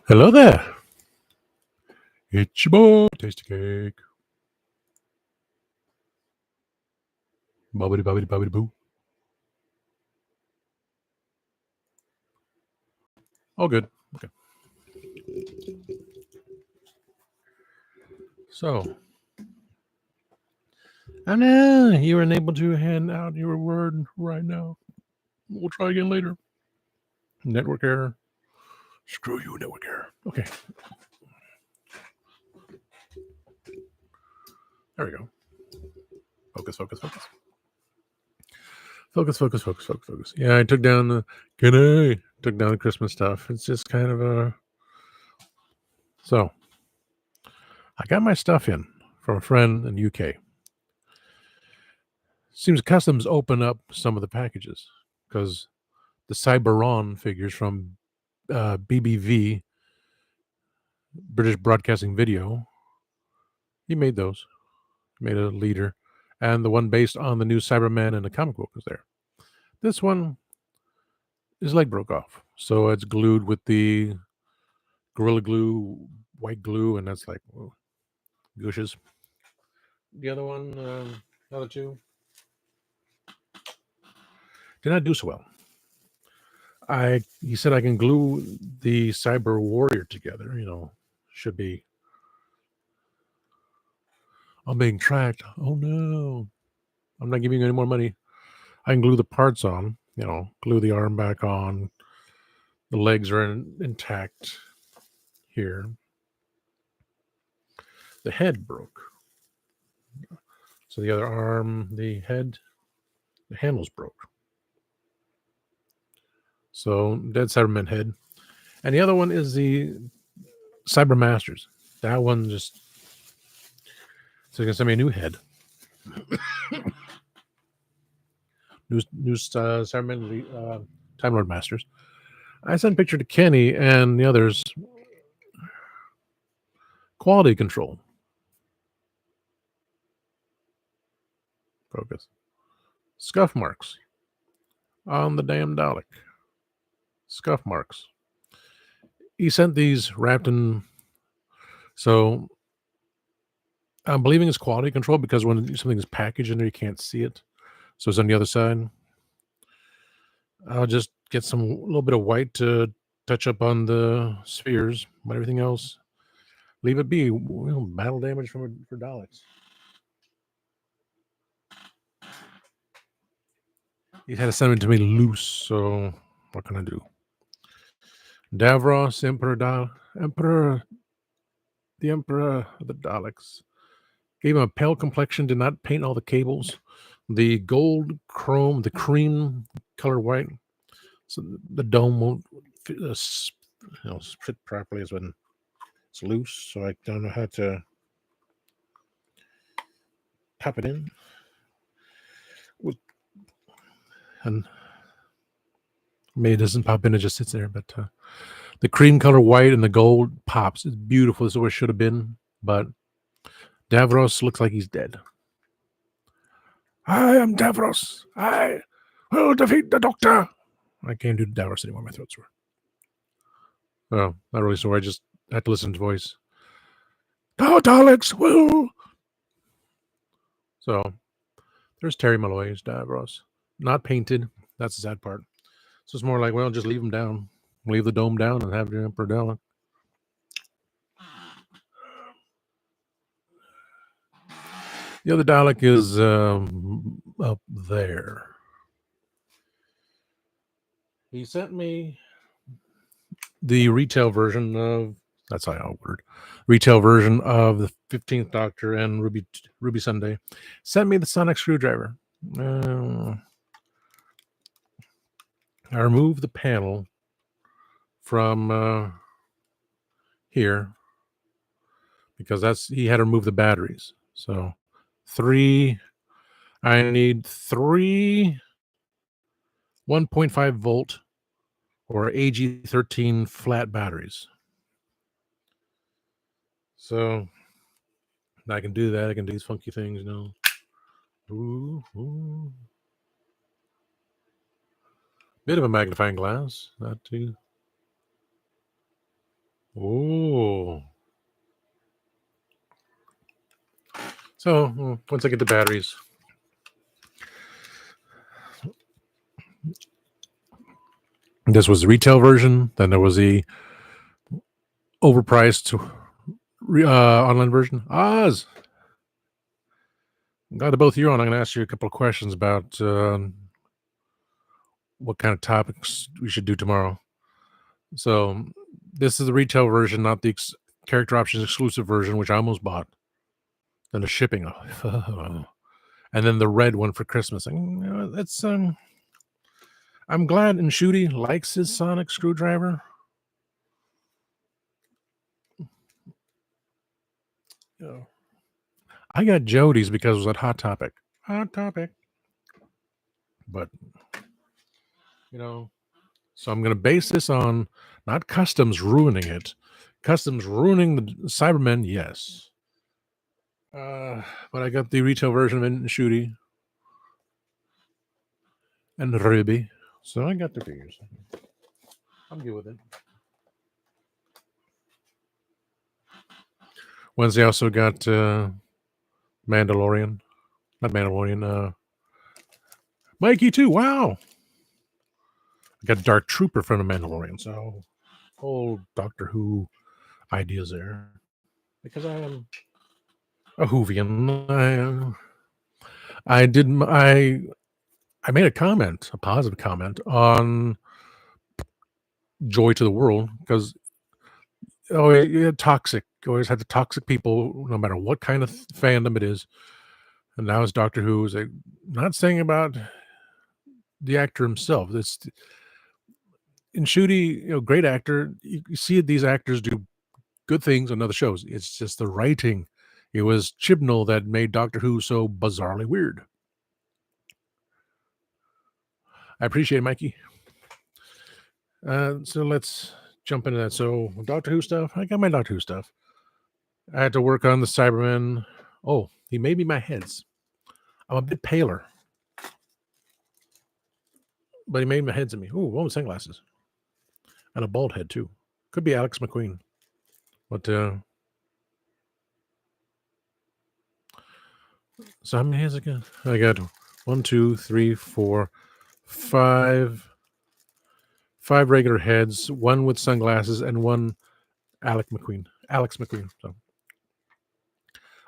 Hello there. It's your boy, Tasty Cake. Bobbity bobbity bobbity boo. All good. Okay. So, I know you were unable to hand out your word right now. We'll try again later. Network error. Screw you, network error. Okay. There we go. Focus, focus, focus. Focus, focus, focus, focus, focus. Yeah, I took down the took down the Christmas stuff. It's just kind of a so I got my stuff in from a friend in the UK. Seems customs open up some of the packages because the Cyberon figures from BBV, British Broadcasting Video, he made those. He made a leader. And the one based on the new Cyberman in the comic book was there. This one, his leg broke off. So it's glued with the Gorilla Glue, white glue, and that's like, whoa, gushes. The other one, the other two, did not do so well. He said I can glue the Cyber Warrior together. Should be. I'm being tracked. Oh no! I'm not giving you any more money. I can glue the parts on. Glue the arm back on. The legs are intact here. The head broke. So the other arm, the handles broke. So dead Cyberman head. And the other one is the Cyber Masters. That one just so you can send me a new head. new Cyberman Time Lord Masters. I sent a picture to Kenny and the others. Quality control. Focus. Scuff marks on the damn Dalek. Scuff marks. He sent these wrapped in. So I'm believing it's quality control because when something is packaged in there, you can't see it. So it's on the other side. I'll just get a little bit of white to touch up on the spheres, but everything else, leave it be. Battle damage for Daleks. He had to send it to me loose, so what can I do? Davros, the Emperor of the Daleks. Gave him a pale complexion, did not paint all the cables. The gold chrome, the cream color white, so the dome won't fit properly as when it's loose. So I don't know how to pop it in. And maybe it doesn't pop in; it just sits there. But the cream color white and the gold pops. It's beautiful. This is where it should have been, but Davros looks like he's dead. I am Davros. I will defeat the Doctor. I can't do Davros anymore. My throat's sore. Oh, not really sore. I just had to listen to his voice. The Daleks will. So there's Terry Malloy's Davros. Not painted. That's the sad part. So it's more like, well, just leave him down. Leave the dome down and have your Emperor Dalek. The other Dalek is up there. He sent me the retail version of, that's how I ordered, retail version of the 15th Doctor and Ruby Sunday. Sent me the sonic screwdriver. I removed the panel from here because he had to remove the batteries. So I need three 1.5 volt or AG13 flat batteries. So I can do that. I can do these funky things, Ooh. Bit of a magnifying glass, not too. Oh. So once I get the batteries, this was the retail version. Then there was the overpriced online version. Oz, glad to both you're on. I'm going to ask you a couple of questions about what kind of topics we should do tomorrow. So this is the retail version, not the character options exclusive version, which I almost bought. Then the shipping, and then the red one for Christmas. That's I'm glad and Shooty likes his sonic screwdriver. Yeah. I got Jody's because it was at Hot Topic. Hot Topic. But, so I'm going to base this on not customs ruining it. Customs ruining the Cybermen, yes. But I got the retail version of it in Shooty and Ruby. So I got the figures. I'm good with it. Wednesday also got Mandalorian. Not Mandalorian. Mikey too. Wow. I got Dark Trooper from the Mandalorian. So whole Doctor Who ideas there. Because I am a Whovian. I made a comment, a positive comment on Joy to the World because toxic. You always had the toxic people, no matter what kind of fandom it is. And now it's Doctor Who. Is not saying about the actor himself. It's in Shooty, great actor. You see these actors do good things on other shows. It's just the writing. It was Chibnall that made Doctor Who so bizarrely weird. I appreciate it, Mikey. So let's jump into that. So Doctor Who stuff. I got my Doctor Who stuff. I had to work on the Cybermen. Oh, he made me my heads. I'm a bit paler, but he made my heads of me. Ooh, one with sunglasses and a bald head too. Could be Alex McQueen, but so how many heads again? I got 1, 2, 3, 4, 5 regular heads, one with sunglasses, and one Alex McQueen. So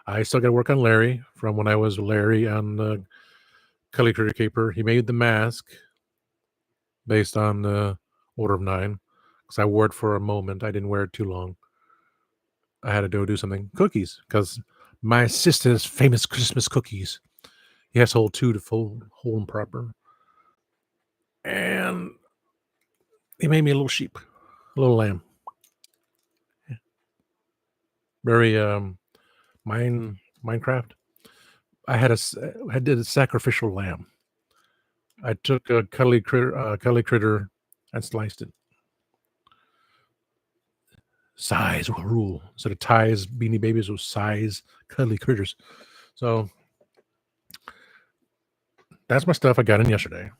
I still got to work on Larry from when I was Larry on Cully Critter Caper. He made the mask based on Order of Nine because I wore it for a moment. I didn't wear it too long. I had to do something. Cookies, because my sister's famous Christmas cookies. He has to hold two to full whole and proper. And he made me a little sheep, a little lamb. Very Minecraft. I did a sacrificial lamb. I took a cuddly critter and sliced it. Size will rule. Instead of ties, Beanie Babies was size, cuddly critters. So that's my stuff I got in yesterday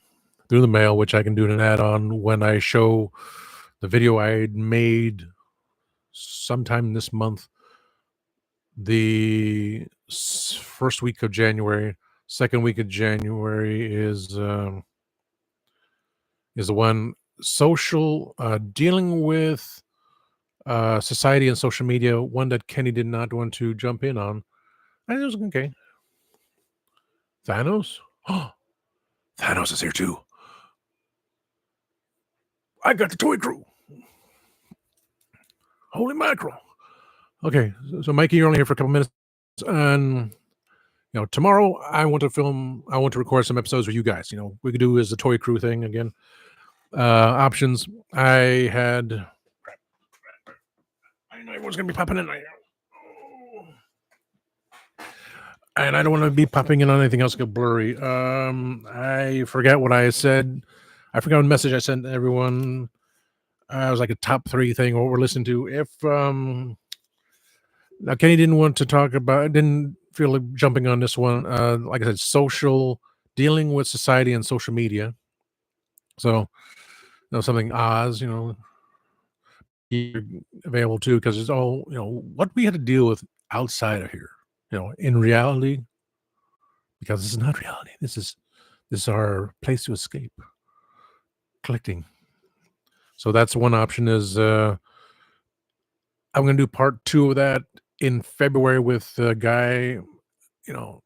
through the mail, which I can do an add-on when I show the video I made sometime this month. The first week of January, second week of January is the one social dealing with society and social media, one that Kenny did not want to jump in on. And it was okay. Thanos? Oh, Thanos is here too. I got the toy crew. Holy mackerel. Okay, so Mikey, you're only here for a couple minutes. And tomorrow I want to record some episodes with you guys. We could do as a toy crew thing again. Options. I had I know everyone's gonna be popping in right now. And I don't want to be popping in on anything else get blurry. I forgot what I said. I forgot what message I sent to everyone. It was like a top 3 thing what we're listening to. If now Kenny didn't feel like jumping on this one. Like I said, dealing with society and social media. So something Oz, here available too, because it's all what we had to deal with outside of here. In reality, because this is not reality. This is our place to escape. Collecting. So that's one option. Is I'm going to do part 2 of that in February with a guy. You know,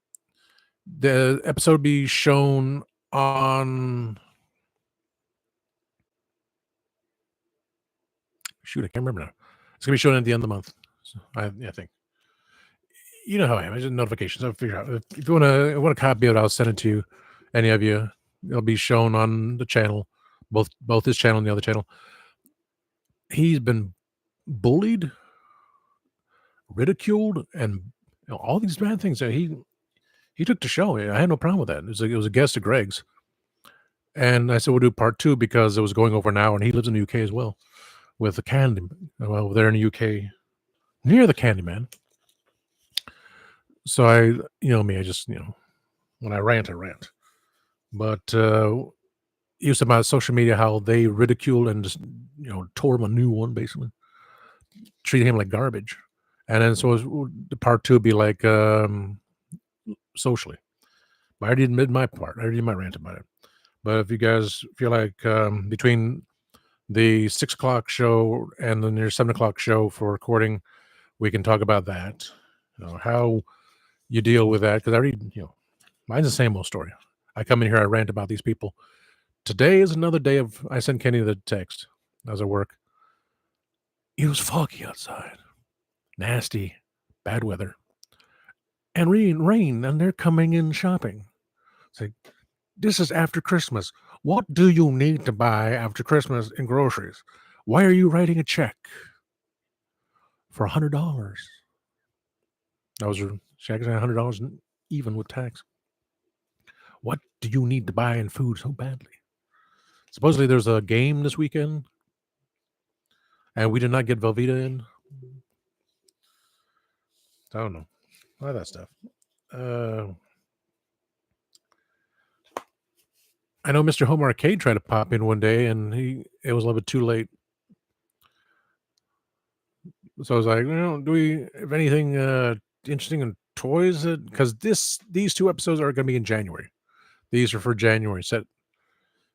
the episode be shown on. Shoot, I can't remember now. It's gonna be shown at the end of the month. So I think. You know how I am. I just notifications. I'll figure out if you want to copy it. I'll send it to you. Any of you, it'll be shown on the channel, both his channel and the other channel. He's been bullied, ridiculed, and all these bad things. He took to show. I had no problem with that. It was a guest of Greg's, and I said we'll do part 2 because it was going over an hour, and he lives in the UK as well, with the Candy. Well, they're in the UK, near the Candyman. So me, I just when I rant, I rant. But used about social media how they ridicule and just tore him a new one, basically treating him like garbage. And then so the part 2 would be like socially. But I already admit my part. I already did my rant about it. But if you guys feel like between the 6 o'clock show and then your 7 o'clock show for recording, we can talk about that. How you deal with that, because I read, mine's the same old story. I come in here, I rant about these people. Today is another day of. I sent Kenny the text as I work. It was foggy outside, nasty, bad weather, and rain, and they're coming in shopping. It's like, this is after Christmas. What do you need to buy after Christmas in groceries? Why are you writing a check for $100? Those are $100 even with tax. What do you need to buy in food so badly? Supposedly there's a game this weekend, and we did not get Velveeta in. I don't know. A lot of that stuff. I know Mr. Home Arcade tried to pop in one day, and it was a little bit too late. So I was like, do we have anything interesting in toys? Because these 2 episodes are going to be in January. These are for January, set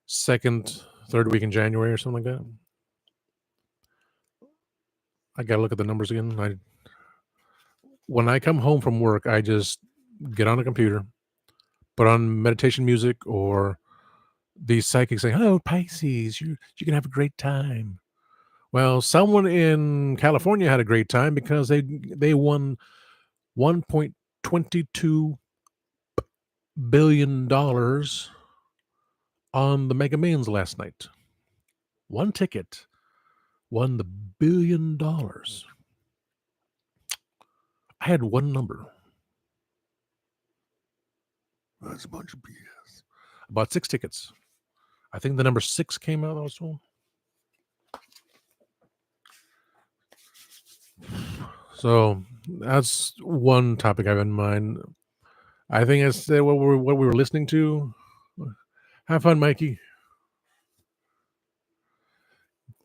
second, third week in January or something like that. I got to look at the numbers again. When I come home from work, I just get on a computer, put on meditation music, or these psychics say, "Oh, Pisces, you can have a great time." Well, someone in California had a great time because they won $1.22 billion on the Mega Millions last night. One ticket won the $1 billion. I had one number. That's a bunch of BS. I bought 6 tickets. I think the number 6 came out also. So that's one topic I have in mind. I think it's what we were listening to. Have fun, Mikey.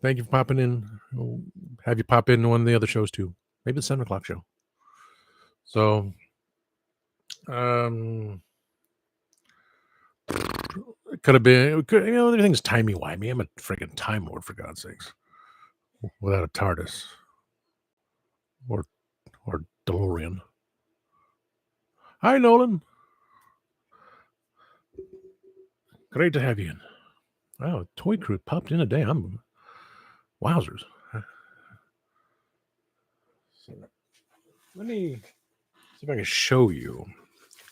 Thank you for popping in. We'll have you pop in one of the other shows too. Maybe the 7 o'clock show. So, it could have been. Everything's timey-wimey. I'm a freaking Time Lord, for God's sakes. Without a TARDIS or DeLorean. Hi, Nolan. Great to have you in. Wow, Toy Crew popped in today. Wowzers. So, let me see if I can show you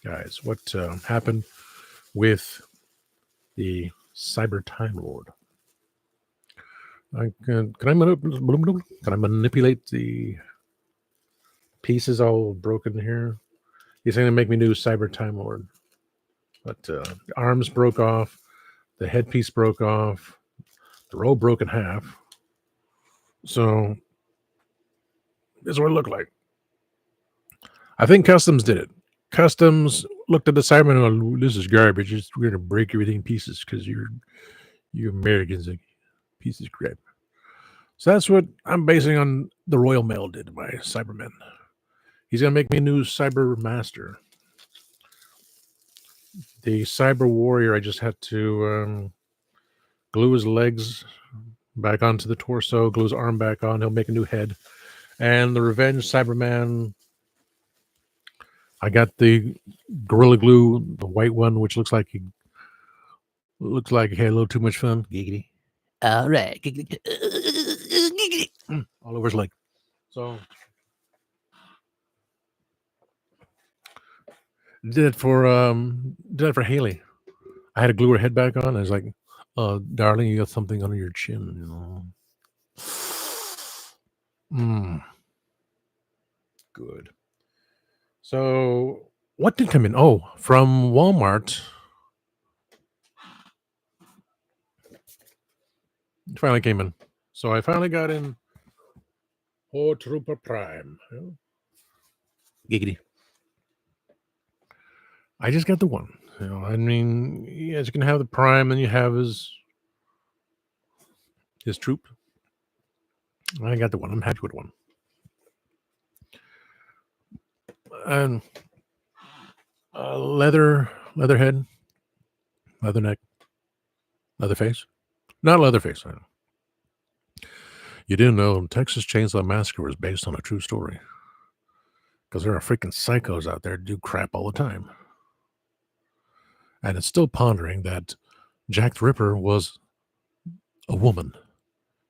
guys what happened with the Cyber Time Lord. Can I manipulate the pieces all broken here? He's going to make me do Cyber Time Lord. But the arms broke off. The headpiece broke off. The robe broke in half. So this is what it looked like. I think Customs did it. Customs looked at the Cyberman and went, this is garbage. We're going to break everything in pieces because you Americans are pieces of crap. So that's what I'm basing on the Royal Mail did to my Cybermen. He's going to make me a new Cyber Master. The Cyber Warrior, I just had to glue his legs back onto the torso, glue his arm back on. He'll make a new head. And the Revenge Cyberman, I got the Gorilla Glue, the white one, which looks like he had a little too much fun. Giggity. All right. Giggity. All over his leg. So did it for Haley. I had to glue her head back on. I was like, darling, you got something under your chin, you know. Good. So what did come in? Oh, from Walmart. It finally came in. So I finally got in Trooper Prime. Giggity. I just got the one. You know, I mean, yes, you can have the Prime, then you have his troop. I got the one. I'm happy with one. And leather head, leather neck, leather face. Not leather face. I know. You didn't know Texas Chainsaw Massacre was based on a true story. Because there are freaking psychos out there who do crap all the time. And it's still pondering that Jack the Ripper was a woman.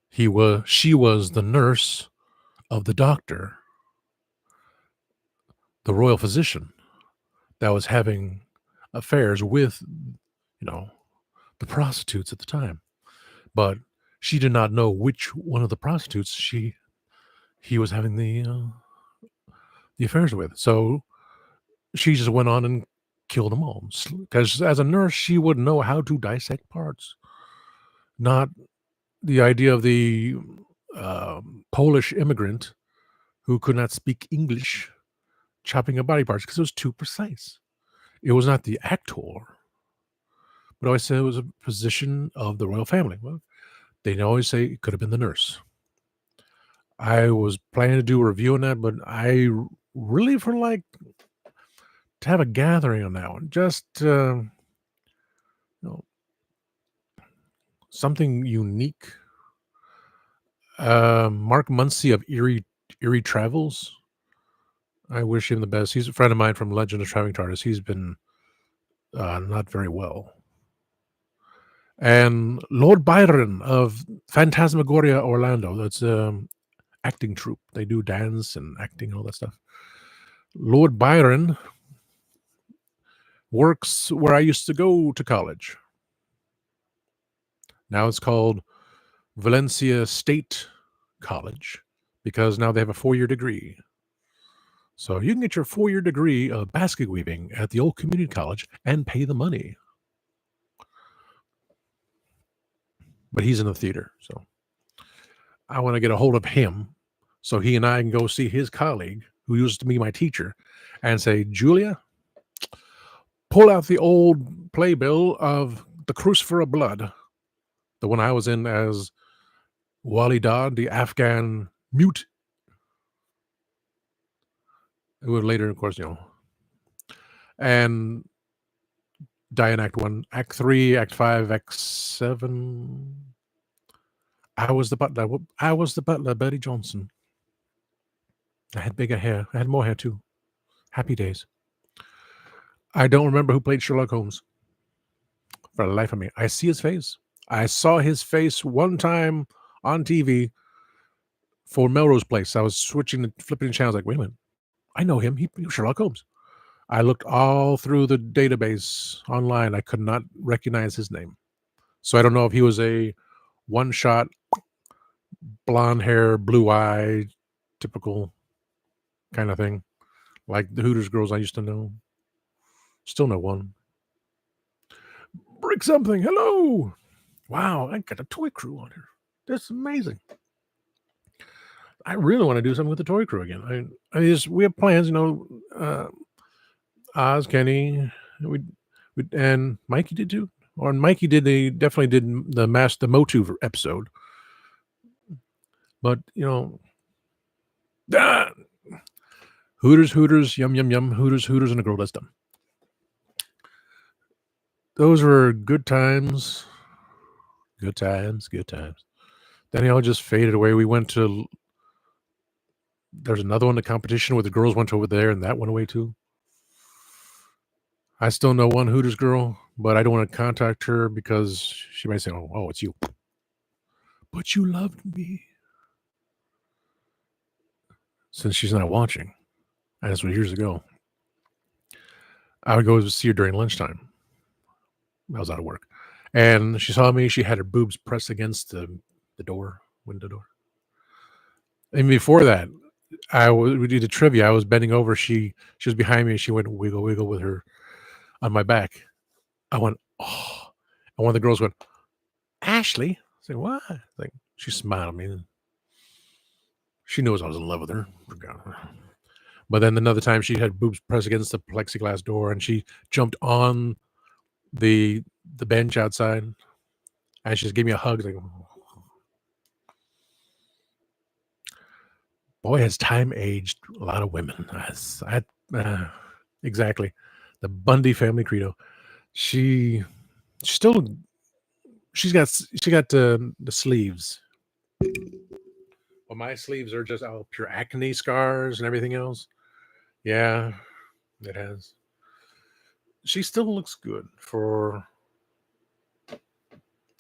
She was the nurse of the doctor, the royal physician, that was having affairs with, the prostitutes at the time. But she did not know which one of the prostitutes he was having the affairs with. So she just went on and killed them all. Because as a nurse, she would know how to dissect parts. Not the idea of the Polish immigrant who could not speak English chopping up body parts because it was too precise. It was not the actor, but I always said it was a physician of the royal family. Well, they always say it could have been the nurse. I was planning to do a review on that, but I really for like to have a gathering on that one. Just something unique. Mark Muncy of Erie Travels. I wish him the best. He's a friend of mine from Legend of Traveling TARDIS. He's been not very well. And Lord Byron of Phantasmagoria Orlando. That's acting troupe. They do dance and acting and all that stuff. Lord Byron works where I used to go to college. Now it's called Valencia State College because now they have a 4-year degree. So you can get your 4-year degree of basket weaving at the old community college and pay the money. But he's in the theater, so I want to get a hold of him so he and I can go see his colleague who used to be my teacher and say, Julia, pull out the old playbill of The Crucifer of Blood, the one I was in as Wali Dad, the Afghan mute. It would later, of course, and die in Act 1, Act 3, Act 5, Act 7. I was the butler, Betty Johnson. I had bigger hair. I had more hair, too. Happy days. I don't remember who played Sherlock Holmes. For the life of me. I see his face. I saw his face one time on TV for Melrose Place. I was flipping the channels like, wait a minute. I know him. He was Sherlock Holmes. I looked all through the database online. I could not recognize his name. So I don't know if he was a one-shot, blonde hair, blue eye, typical kind of thing. Like the Hooters girls I used to know. Still know one. Brick something. Hello. Wow, I got a toy crew on here. That's amazing. I really want to do something with the toy crew again. We have plans, Oz, Kenny, and Mikey did too. Or Mikey did. They definitely did the Motu episode. But ah, Hooters, Hooters, yum, yum, yum, Hooters, Hooters, and a girl that's dumb. Those were good times. Good times, good times. Then it all just faded away. We went to there's another one, the competition where the girls went over there, and that went away too. I still know one Hooters girl, but I don't want to contact her because she might say, "Oh, it's you." But you loved me. Since she's not watching, as was years ago, I would go see her during lunchtime. I was out of work, and she saw me. She had her boobs pressed against the window door. And before that, we did a trivia. I was bending over. She was behind me, and she went wiggle wiggle with her on my back. I went, oh, and one of the girls went, Ashley. I said, what? Like, she smiled at me. And she knows I was in love with her. But then another time she had boobs pressed against the plexiglass door, and she jumped on the bench outside, and she just gave me a hug. Like, boy, has time aged a lot of women. Exactly. The Bundy family credo. She still she got the sleeves. Well, my sleeves are just all pure acne scars and everything else. Yeah, it has. She still looks good for.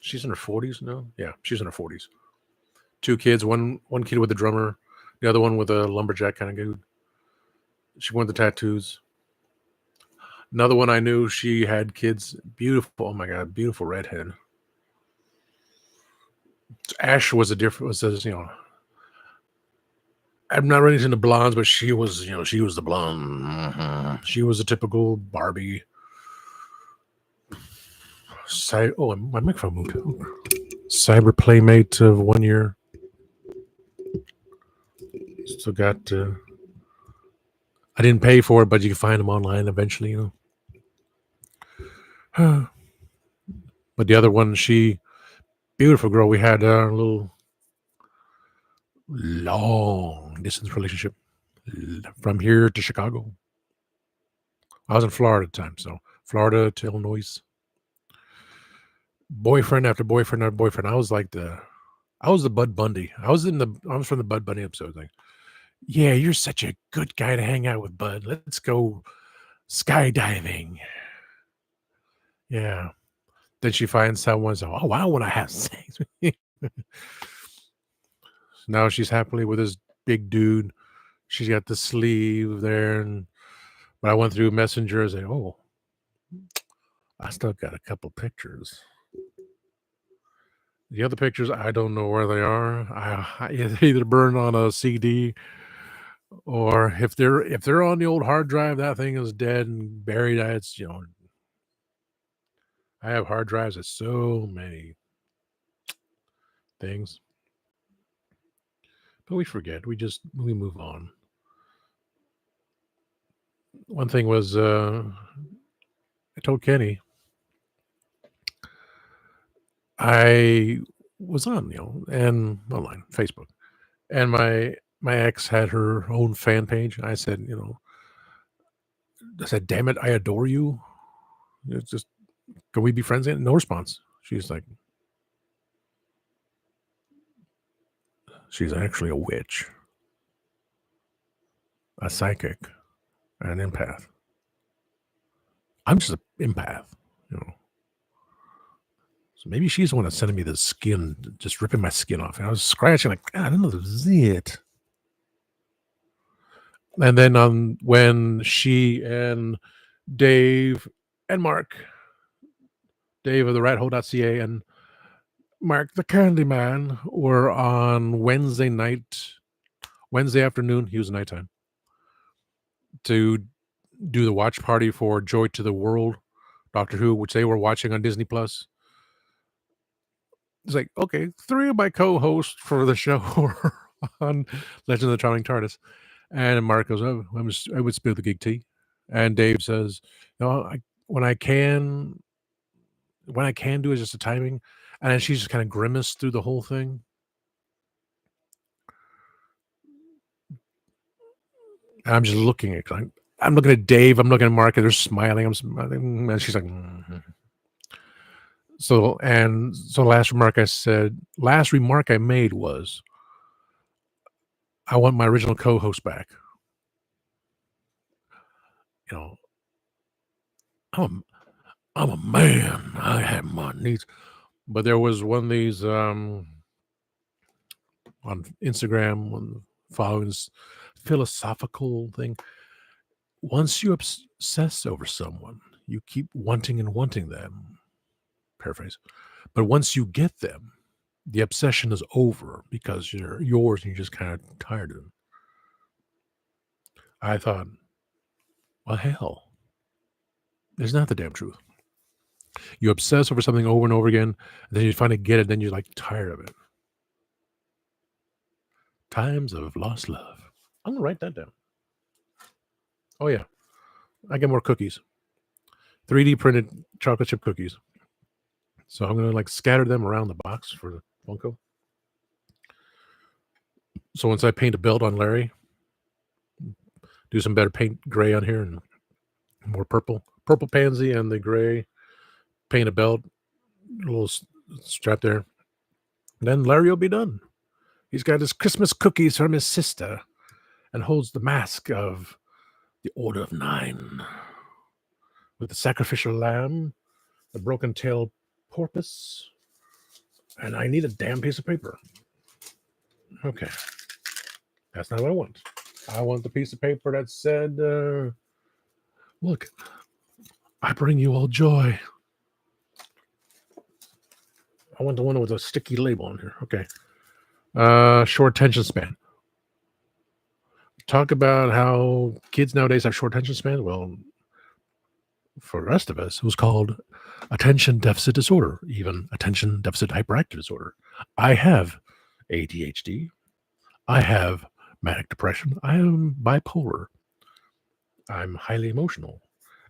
She's in her 40s now. Yeah, she's in her 40s. Two kids. One kid with a drummer, the other one with a lumberjack kind of dude. She wanted the tattoos. Another one I knew. She had kids. Beautiful. Oh my god, beautiful redhead. Ash was a different. Was I'm not really into blondes, but she was she was the blonde. She was a typical Barbie. My microphone moved. Cyber playmate of 1 year. Still got. I didn't pay for it, but you can find them online eventually. But the other one, beautiful girl. We had a little long distance relationship from here to Chicago. I was in Florida at the time, so Florida to Illinois. Boyfriend after boyfriend after boyfriend. I was the Bud Bundy. I was from the Bud Bundy episode. Like, yeah, you're such a good guy to hang out with, Bud. Let's go skydiving. Yeah. Then she finds someone. So, oh, I want to have sex. Now she's happily with this big dude. She's got the sleeve there, but I went through Messenger and say, oh, I still got a couple pictures. The other pictures, I don't know where they are. I either burned on a CD, or if they're on the old hard drive, that thing is dead and buried. I have hard drives of so many things, but we forget. We move on. One thing was, I told Kenny I was on, and online, Facebook, and my ex had her own fan page. I said, "Damn it, I adore you. It's just, can we be friends?" And no response. She's actually a witch, a psychic, an empath. I'm just an empath, you know. So maybe she's the one that's sending me the skin, just ripping my skin off. And I was scratching, like, God, I didn't know this was it. And then when she and Dave and Mark, Dave of the rathole.ca and Mark the Candyman, were on Wednesday afternoon, he was nighttime, to do the watch party for Joy to the World, Doctor Who, which they were watching on Disney Plus. It's like, okay, 3 of my co-hosts for the show were on Legend of the Traveling TARDIS. And Mark goes, oh, I would spill the geek tea. And Dave says, when I can do it, just the timing. And then she's just kind of grimaced through the whole thing. And I'm just looking at I'm looking at Dave. I'm looking at Mark. They're smiling. I'm smiling, and she's like. So last remark I made was, I want my original co-host back. You know, I'm I'm a man. I have my needs. But there was one of these on Instagram, one following this philosophical thing. Once you obsess over someone, you keep wanting and wanting them. Paraphrase. But once you get them, the obsession is over because you're yours and you're just kind of tired of them. I thought, well, hell, it's not the damn truth. You obsess over something over and over again, and then you finally get it, then you're like tired of it. Times of lost love. I'm gonna write that down. Oh yeah, I get more cookies. 3D printed chocolate chip cookies. So I'm gonna like scatter them around the box for the Funko. So once I paint a belt on Larry, do some better paint gray on here and more purple pansy and the gray. Paint a belt, a little strap there. Then Larry will be done. He's got his Christmas cookies from his sister and holds the mask of the Order of Nine with the sacrificial lamb, the broken tail porpoise, and I need a damn piece of paper. Okay. That's not what I want. I want the piece of paper that said, look, I bring you all joy. I want the one with a sticky label on here. Okay. Short attention span. Talk about how kids nowadays have short attention span. Well, for the rest of us, it was called attention deficit disorder, even attention deficit hyperactive disorder. I have ADHD. I have manic depression. I am bipolar. I'm highly emotional.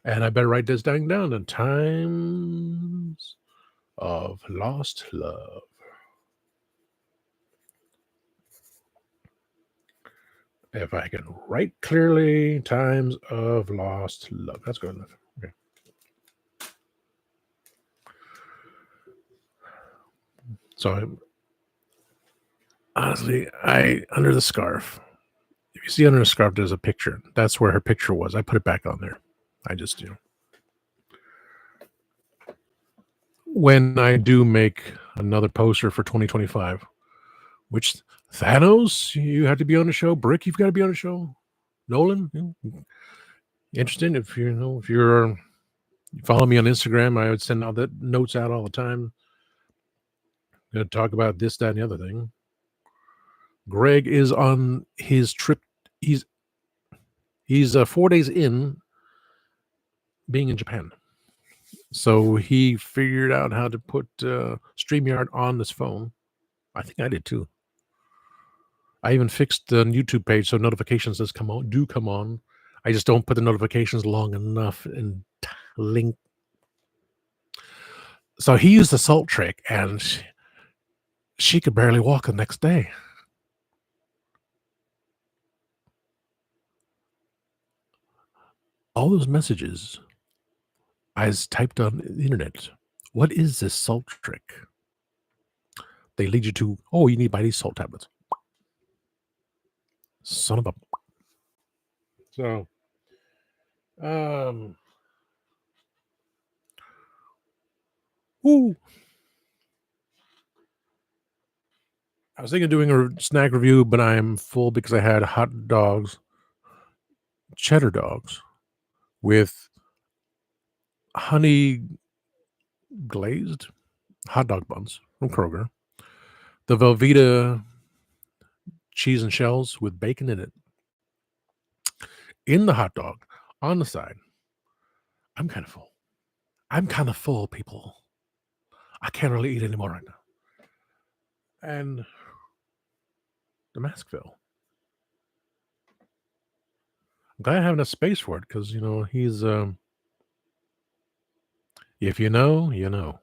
And I better write this down in times of lost love. If I can write clearly, times of lost love. That's good enough. Okay. So honestly, under the scarf. If you see under the scarf, there's a picture. That's where her picture was. I put it back on there. I just, when I do make another poster for 2025, which Thanos, you have to be on the show. Brick, you've got to be on the show. Nolan, interesting. If you follow me on Instagram, I would send all the notes out all the time. Going to talk about this, that, and the other thing. Greg is on his trip. He's 4 days in being in Japan. So he figured out how to put StreamYard on this phone. I think I did too. I even fixed the YouTube page so notifications come on. I just don't put the notifications long enough and link. So he used the salt trick, and she could barely walk the next day. All those messages I typed on the internet. What is this salt trick? They lead you to, oh, you need to buy these salt tablets. Son of a. So, ooh. I was thinking of doing a snack review, but I'm full because I had hot dogs, cheddar dogs, with honey glazed hot dog buns from Kroger, the Velveeta cheese and shells with bacon in it, in the hot dog, on the side. I'm kind of full. People. I can't really eat anymore right now. And the mask fell. I'm glad I have enough space for it because, he's, if you know, you know.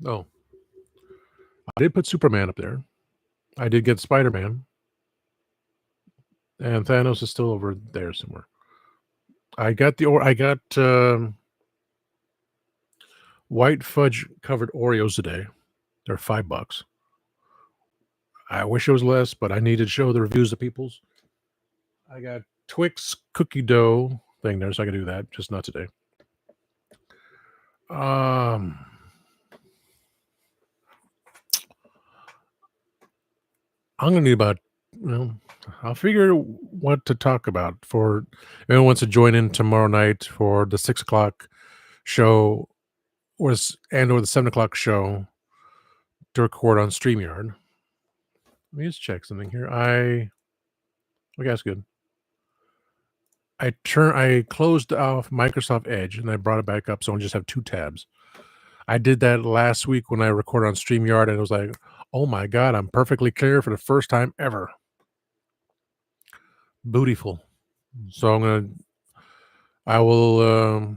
Oh, I did put Superman up there. I did get Spider-Man. And Thanos is still over there somewhere. I got white fudge covered Oreos today. They're $5. I wish it was less, but I needed to show the reviews to people's. I got Twix cookie dough thing there, so I can do that. Just not today. I'm gonna need about, I'll figure what to talk about for anyone wants to join in tomorrow night for the 6 o'clock show or the 7 o'clock show to record on StreamYard. Let me just check something here. Okay, that's good. I closed off Microsoft Edge and I brought it back up, so I just have 2 tabs. I did that last week when I recorded on StreamYard, and it was like, oh my god, I'm perfectly clear for the first time ever. Beautiful. So I will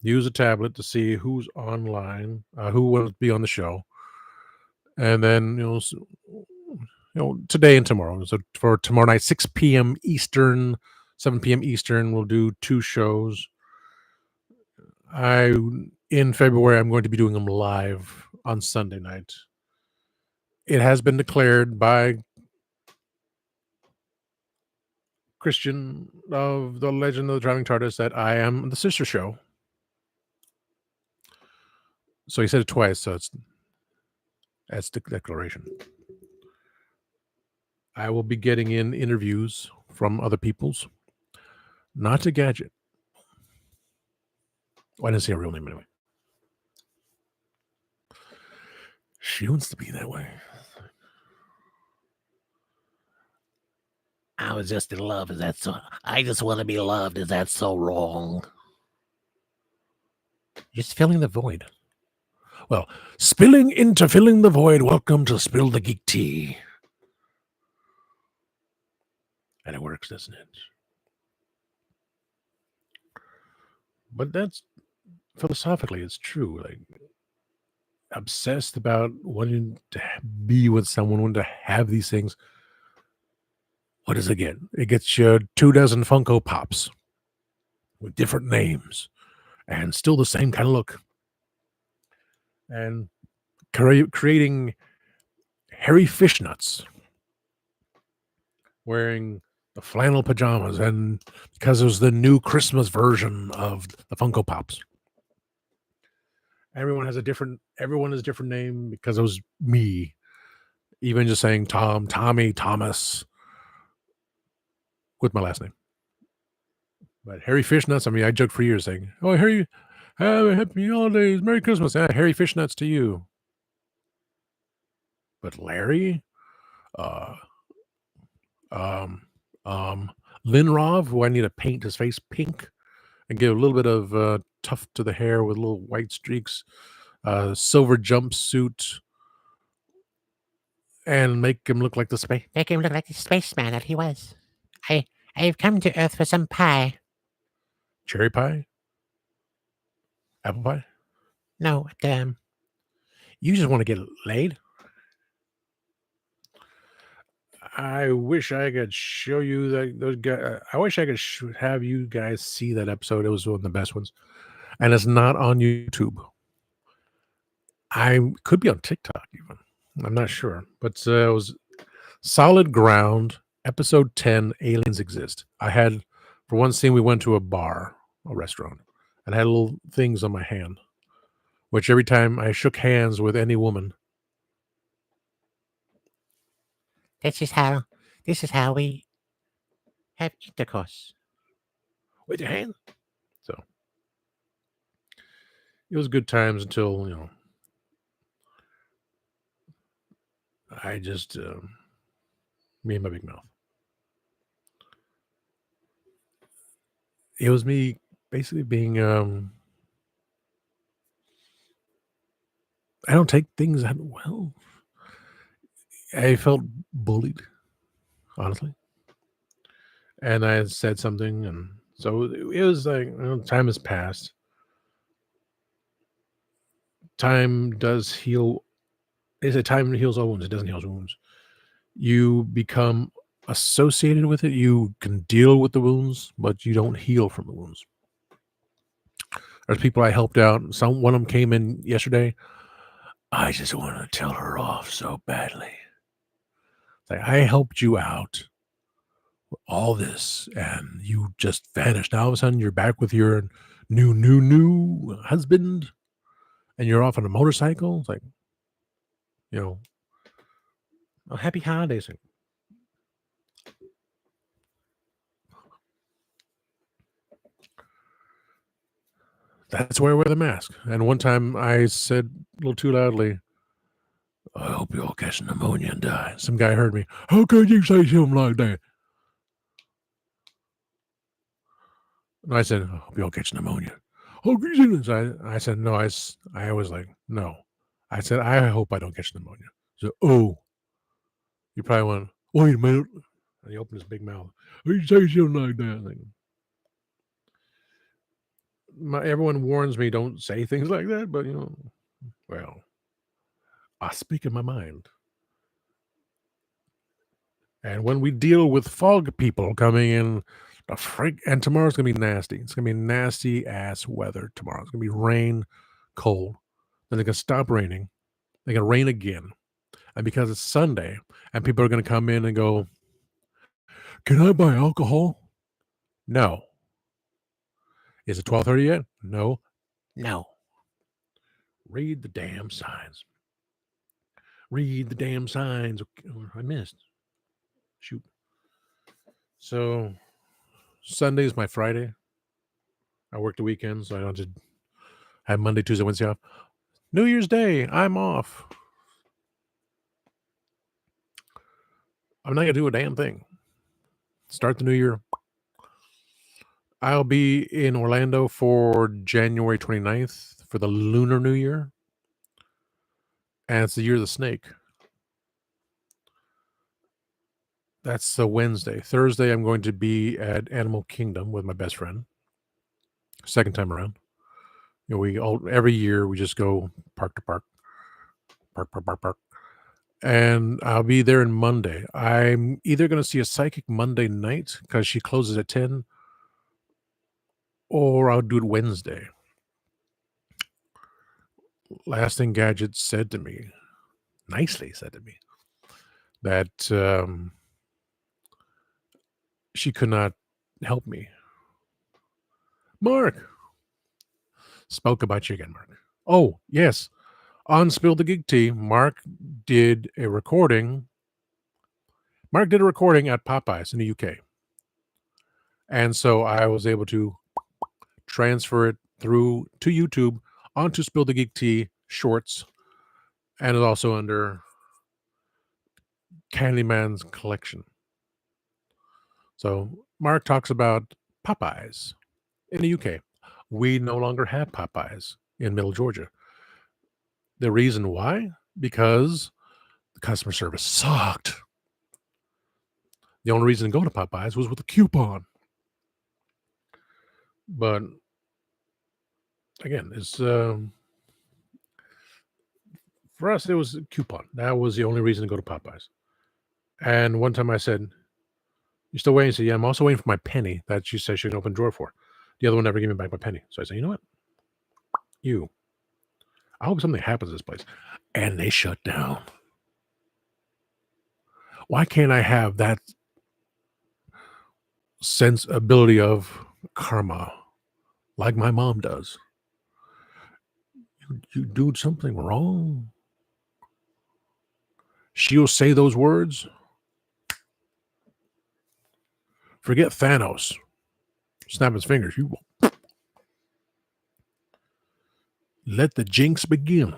use a tablet to see who's online, who will be on the show, and then today and tomorrow. So for tomorrow night, 6 p.m. Eastern, 7 p.m. Eastern, we'll do 2 shows. In February, I'm going to be doing them live on Sunday night. It has been declared by Christian of the Legend of the Driving TARDIS that I am the sister show. So he said it twice, so that's the declaration. I will be getting in interviews from other people's, not to Gadget. Well, I didn't say her real name anyway. She wants to be that way. I was just in love. Is that so? I just want to be loved. Is that so wrong? Just filling the void. Well, spilling into filling the void. Welcome to Spill the Geek Tea. And it works, doesn't it? But that's philosophically, it's true. Like, obsessed about wanting to be with someone, wanting to have these things. What does it get? It gets you 24 Funko Pops with different names and still the same kind of look. And creating hairy fishnets, wearing the flannel pajamas, and because it was the new Christmas version of the Funko Pops. Everyone has a different name because it was me. Even just saying Tom, Tommy, Thomas with my last name. But Harry Fishnets, I mean, I joked for years saying, oh, Harry, happy holidays, Merry Christmas. Harry Fishnets to you. But Larry, Linrov, who I need to paint his face pink and give a little bit of tuft to the hair with little white streaks, silver jumpsuit, and make him look like the space. Make him look like the spaceman that he was. I've come to Earth for some pie. Cherry pie? Apple pie? No, you just want to get laid? I wish I could show you those guys. I wish I could have you guys see that episode. It was one of the best ones. And it's not on YouTube. I could be on TikTok even. I'm not sure. But it was Solid Ground, episode 10, Aliens Exist. For one scene, we went to a restaurant, and I had little things on my hand, which every time I shook hands with any woman. This is how we have intercourse. With your hand. So it was good times until, I just me and my big mouth. It was me basically being I don't take things that well. I felt bullied, honestly. And I had said something, and so it was like, time has passed. Time does heal They say time heals all wounds. It doesn't heal wounds. You become associated with it. You can deal with the wounds, but you don't heal from the wounds. There's people I helped out. One of them came in yesterday. I just want to tell her off so badly. It's like, I helped you out with all this, and you just vanished. Now all of a sudden, you're back with your new husband, and you're off on a motorcycle. It's like, a happy holidays. That's why I wear the mask. And one time I said a little too loudly, I hope you all catch pneumonia and die. Some guy heard me. How could you say something like that? And I said, I hope you all catch pneumonia. How could you say this? I said, no, I was like, no. I said, I hope I don't catch pneumonia. So, oh, you probably went, wait a minute. And he opened his big mouth. How you say something like that? Everyone warns me don't say things like that, but well, I speak in my mind. And when we deal with fog people coming in, and tomorrow's gonna be nasty. It's gonna be nasty ass weather tomorrow. It's gonna be rain, cold. Then it's gonna stop raining. They're gonna rain again. And because it's Sunday, and people are gonna come in and go, can I buy alcohol? No. Is it 12:30 yet? No. No. Read the damn signs. Read the damn signs. I missed. Shoot. So Sunday is my Friday. I work the weekends, so I don't just have Monday, Tuesday, Wednesday off. New Year's Day, I'm off. I'm not gonna do a damn thing. Start the new year. I'll be in Orlando for January 29th for the Lunar New Year. And it's the year of the snake. That's a Wednesday. Thursday, I'm going to be at Animal Kingdom with my best friend. Second time around. Every year we just go park to park. Park. And I'll be there on Monday. I'm either going to see a psychic Monday night because she closes at 10, or I'll do it Wednesday. Last thing Gadget said to me, nicely said to me, that she could not help me. Mark spoke about you again, Mark. Oh, yes. On Spill the Geek Tea, Mark did a recording. Mark did a recording at Popeyes in the UK. And so I was able to transfer it through to YouTube onto Spill the Geek Tea shorts. And it's also under Candyman's collection. So Mark talks about Popeyes in the UK. We no longer have Popeyes in Middle Georgia. The reason why? Because the customer service sucked. The only reason to go to Popeyes was with a coupon. But again, it's for us, it was a coupon. That was the only reason to go to Popeyes. And one time I said, "You still waiting?" He said, "Yeah, I'm also waiting for my penny that she said she can open drawer for." The other one never gave me back my penny. So I said, "You know what? I hope something happens to this place." And they shut down. Why can't I have that ability of karma like my mom does? You do something wrong, she'll say those words. Forget Thanos. Snap his fingers. You let the jinx begin.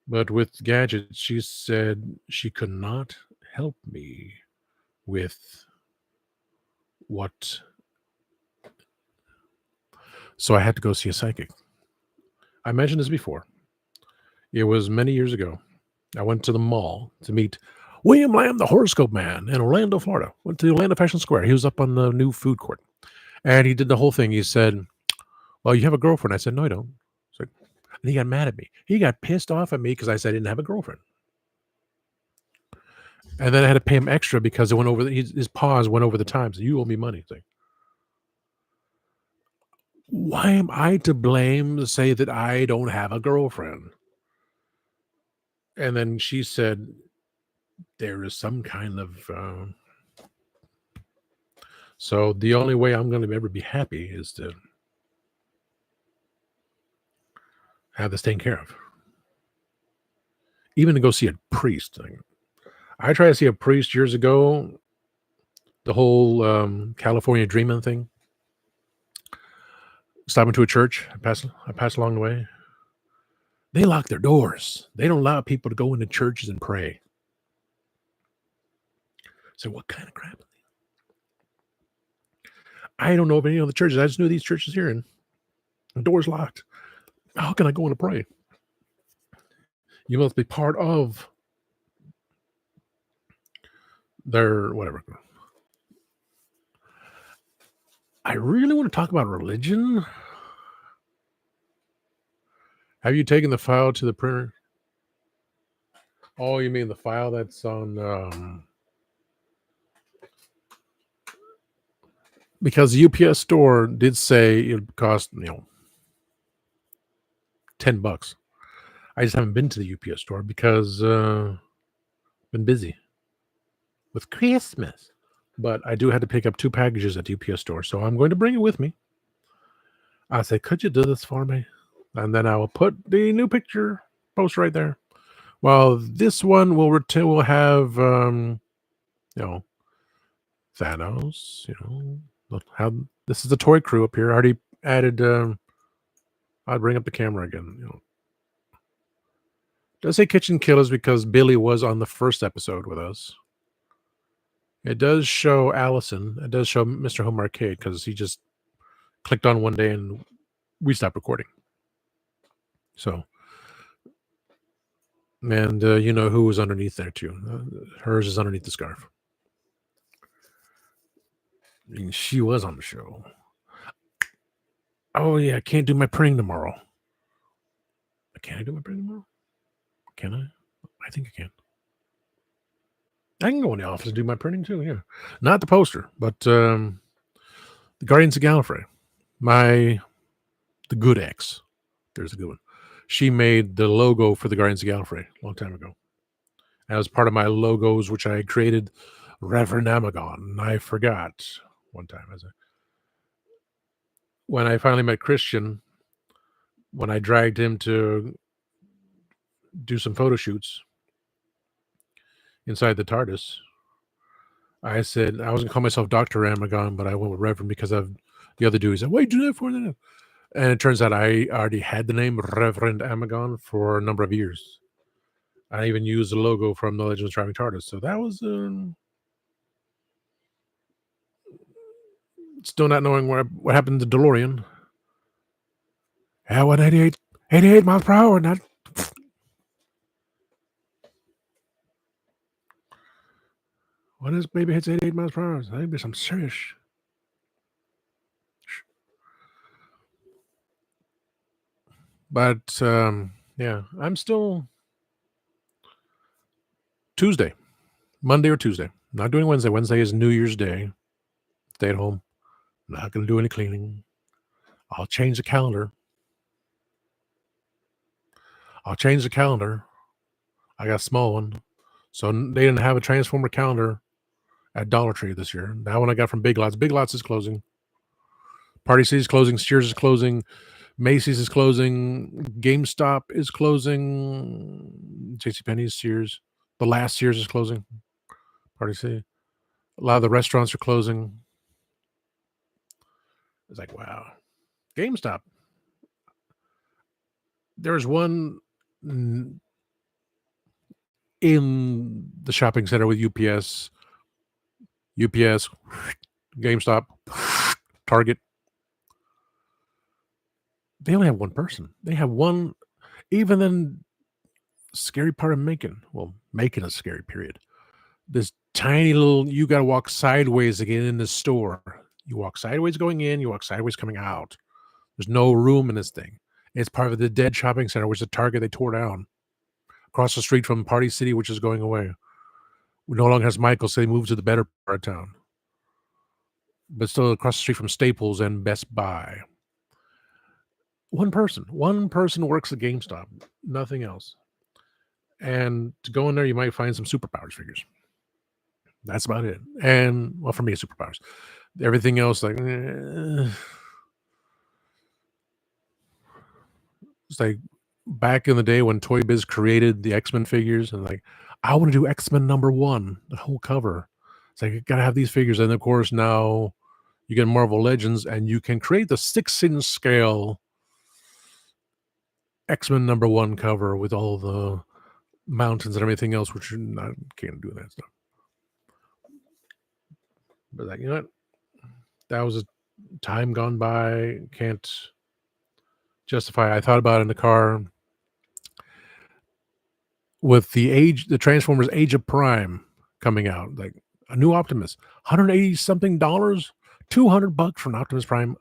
But with Gadget, she said she could not help me with what. So I had to go see a psychic. I mentioned this before. It was many years ago. I went to the mall to meet William Lamb, the horoscope man, in Orlando, Florida. Went to the Orlando Fashion Square. He was up on the new food court. And he did the whole thing. He said, "Well, you have a girlfriend." I said, "No, I don't." He's like, And he got mad at me. He got pissed off at me because I said I didn't have a girlfriend. And then I had to pay him extra because it went over his pause went over the time. So you owe me money. It's like, why am I to blame to say that I don't have a girlfriend? And then she said, there is some kind of. So the only way I'm going to ever be happy is to have this taken care of. Even to go see a priest. I tried to see a priest years ago. The whole California Dreaming thing. Stopping to a church. I passed along the way. They lock their doors. They don't allow people to go into churches and pray. So what kind of crap? I don't know of any other churches. I just knew these churches here, and the door's locked. How can I go in to pray? You must be part of their whatever. I really want to talk about religion. Have you taken the file to the printer? Oh, you mean the file that's on... because the UPS store did say it would cost, $10. I just haven't been to the UPS store because been busy with Christmas. But I do have to pick up 2 packages at the UPS store, so I'm going to bring it with me. I say, could you do this for me? And then I will put the new picture post right there. Well, this one will have, Thanos. How this is the toy crew up here. I already added. I'll bring up the camera again. Does say Kitchen Killers because Billy was on the first episode with us. It does show Allison. It does show Mr. Home Arcade because he just clicked on one day and we stopped recording. So, and you know who was underneath there too. Hers is underneath the scarf. I mean, she was on the show. Oh yeah, I can't do my printing tomorrow. Can I do my printing tomorrow? Can I? I think I can. I can go in the office and do my printing too. Yeah, not the poster, but the Guardians of Gallifrey. The good ex. There's a good one. She made the logo for the Guardians of Gallifrey a long time ago. As part of my logos, which I created, Reverend Amagon. I forgot one time when I finally met Christian, when I dragged him to do some photo shoots inside the TARDIS, I said I was going to call myself Dr. Amagon, but I went with Reverend because of the other dude. He said, "Why do that for that?" And it turns out I already had the name Reverend Amagon for a number of years. I even used the logo from the Legends of Driving TARDIS. So that was still not knowing what happened to DeLorean. Yeah, 88 miles per hour. Not. When this baby hits 88 miles per hour, I think there's some serious. But yeah, I'm still Tuesday, Monday or Tuesday. Not doing Wednesday. Wednesday is New Year's Day. Stay at home. Not going to do any cleaning. I'll change the calendar. I got a small one. So they didn't have a Transformer calendar at Dollar Tree this year. That one I got from Big Lots. Big Lots is closing. Party City is closing. Sears is closing. Macy's is closing. GameStop is closing. JCPenney's, Sears. The last Sears is closing. Party City. A lot of the restaurants are closing. It's like, wow. GameStop. There's one in the shopping center with UPS, GameStop, Target. They only have one person. They have one, even in scary part of Macon. Well, Macon is scary, period. This tiny little, you got to walk sideways to get in the store. You walk sideways going in, you walk sideways coming out. There's no room in this thing. It's part of the dead shopping center, which is a Target they tore down. Across the street from Party City, which is going away. We no longer has Michael's, so they moved to the better part of town. But still across the street from Staples and Best Buy. One person works at GameStop, nothing else. And to go in there, you might find some superpowers figures. That's about it. And, well, for me, superpowers. Everything else, like, it's like back in the day when Toy Biz created the X-Men figures, and like, I want to do X-Men #1, the whole cover. It's like, you gotta have these figures. And of course, now you get Marvel Legends, and you can create the 6-inch scale X-Men #1 cover with all the mountains and everything else, which you're not can't do that stuff. But like, you know what? That was a time gone by. Can't justify. I thought about it in the car with the Transformers Age of Prime coming out, like a new Optimus, $180 something, $200 for an Optimus Prime.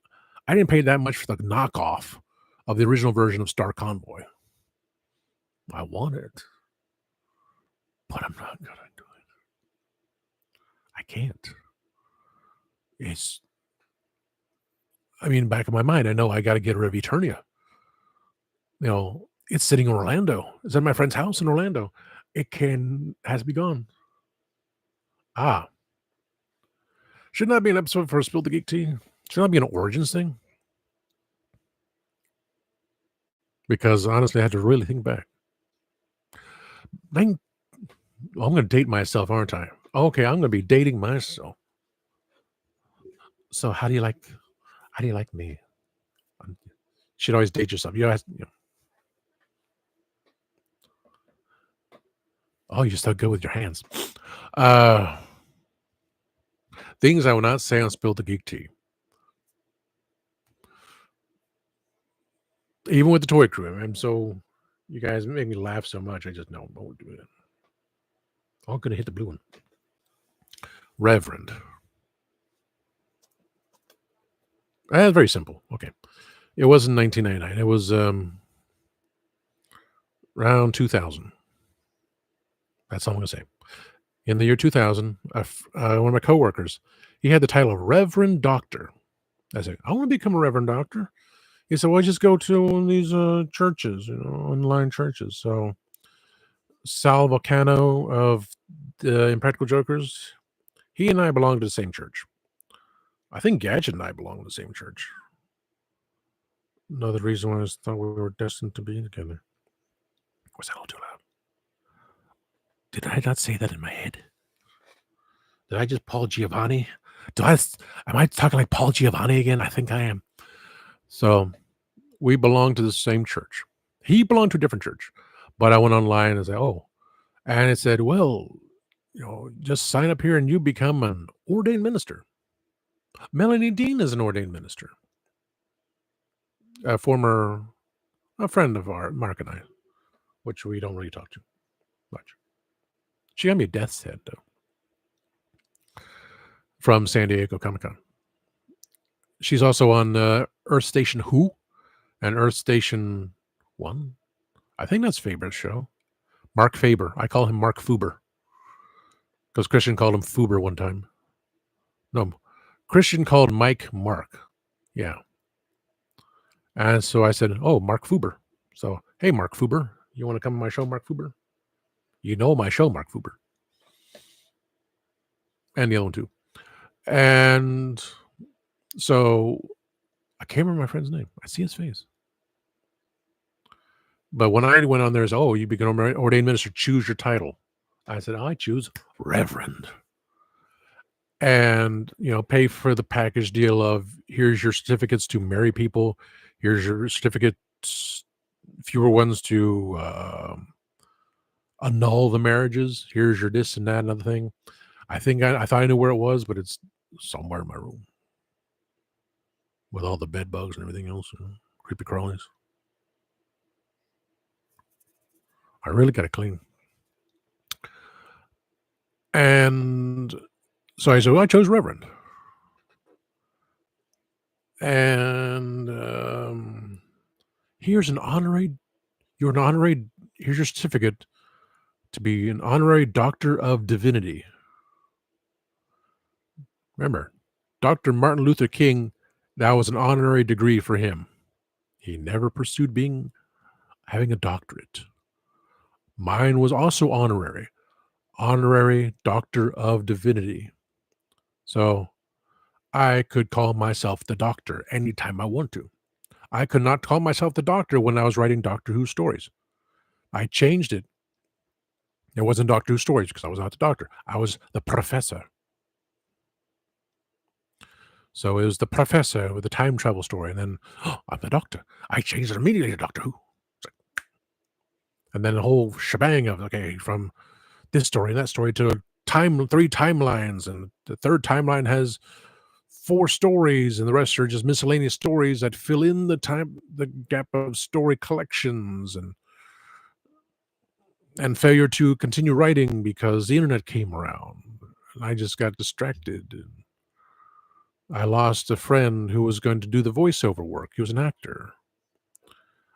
I didn't pay that much for the knockoff of the original version of Star Convoy. I want it, but I'm not gonna do it. I can't. Back in my mind, I know I got to get rid of Eternia. It's sitting in Orlando. It's at my friend's house in Orlando. Has to be gone. Shouldn't that be an episode for Spill the Geek Tea? Should that be an Origins thing? Because honestly, I had to really think back. I'm going to date myself, aren't I? Okay, I'm going to be dating myself. So how do you like me? You should always date yourself. Oh, you're so good with your hands. Things I will not say on Spill the Geek Tea. Even with the toy crew. You guys make me laugh so much. I just know I won't do it. I'm going to hit the blue one. Reverend. Very simple. Okay. It wasn't 1999. It was around 2000. That's all I'm going to say. In the year 2000, one of my coworkers, he had the title of Reverend Doctor. I said, I want to become a Reverend Doctor. He said, well, just go to one of these churches, online churches. So Sal Volcano of the Impractical Jokers, he and I belong to the same church. I think Gadget and I belong to the same church. Another reason why I thought we were destined to be together. Was that all too loud? Did I not say that in my head? Did I just Paul Giovanni? Am I talking like Paul Giovanni again? I think I am. So we belong to the same church. He belonged to a different church, but I went online and said, and it said, well, just sign up here and you become an ordained minister. Melanie Dean is an ordained minister. A friend of Mark and I, which we don't really talk to much. She got me a death's head, though, from San Diego Comic-Con. She's also on Earth Station Who and Earth Station 1. I think that's Faber's show. Mark Faber. I call him Mark Fuber. Because Christian called him Fuber one time. No, Christian called Mike Mark. Yeah. And so I said, Mark Fuber. So, hey, Mark Fuber, you want to come on my show, Mark Fuber? You know my show, Mark Fuber. And the other one, too. And so I can't remember my friend's name. I see his face. But when I went on there, you become an ordained minister, choose your title. I said, I choose Reverend. And, pay for the package deal of here's your certificates to marry people. Here's your certificates, fewer ones to annul the marriages. Here's your this and that and other thing. I thought I knew where it was, but it's somewhere in my room with all the bed bugs and everything else, creepy crawlies. I really got to clean. And so I said, I chose Reverend. And Here's an honorary. You're an honorary. Here's your certificate to be an honorary Doctor of Divinity. Remember, Dr. Martin Luther King, that was an honorary degree for him. He never pursued having a doctorate. Mine was also honorary Doctor of Divinity. So I could call myself the Doctor anytime I want to. I could not call myself the Doctor when I was writing Doctor Who stories. I changed it. It wasn't Doctor Who stories because I was not the Doctor. I was the Professor. So it was the Professor with the time travel story. And then, I'm the Doctor. I changed it immediately to Doctor Who. And then the whole shebang of, okay, from this story and that story to 3 timelines. And the third timeline has 4 stories, and the rest are just miscellaneous stories that fill in the gap of story collections, and failure to continue writing because the internet came around. And I just got distracted. And I lost a friend who was going to do the voiceover work. He was an actor.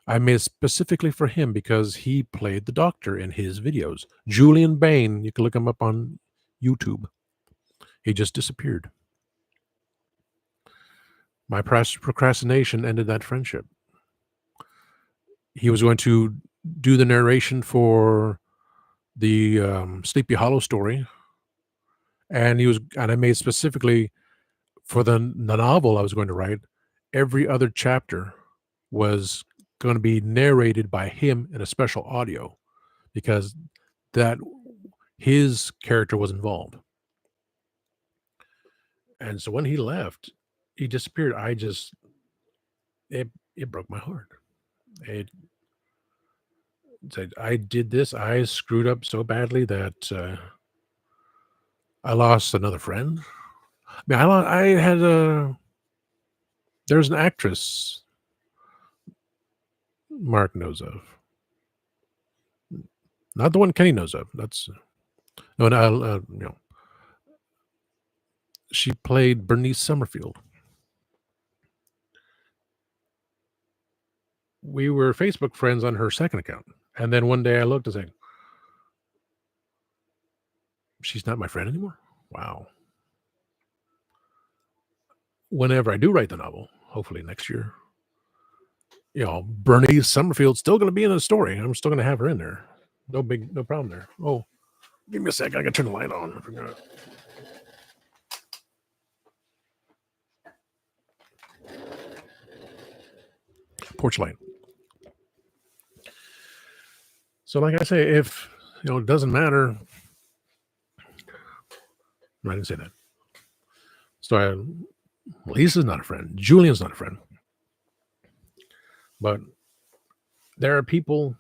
I made it specifically for him because he played the Doctor in his videos. Julian Bain, you can look him up on YouTube. He just disappeared. My procrastination ended that friendship. He was going to do the narration for the Sleepy Hollow story, and I made specifically for the novel I was going to write. Every other chapter was going to be narrated by him in a special audio because that his character was involved. And so when he left, he disappeared. It broke my heart. It said, I did this. I screwed up so badly that I lost another friend. I mean, there's an actress Mark knows of. Not the one Kenny knows of. That's no. She played Bernice Summerfield. We were Facebook friends on her second account, and then one day I looked and said, "She's not my friend anymore." Wow. Whenever I do write the novel, hopefully next year, Bernice Summerfield's still going to be in the story. I'm still going to have her in there. No problem there. Oh, give me a second. I got to turn the light on. I forgot. Porch light. So, like I say, if it doesn't matter. I didn't say that. So, Lisa's not a friend. Julian's not a friend. But there are people,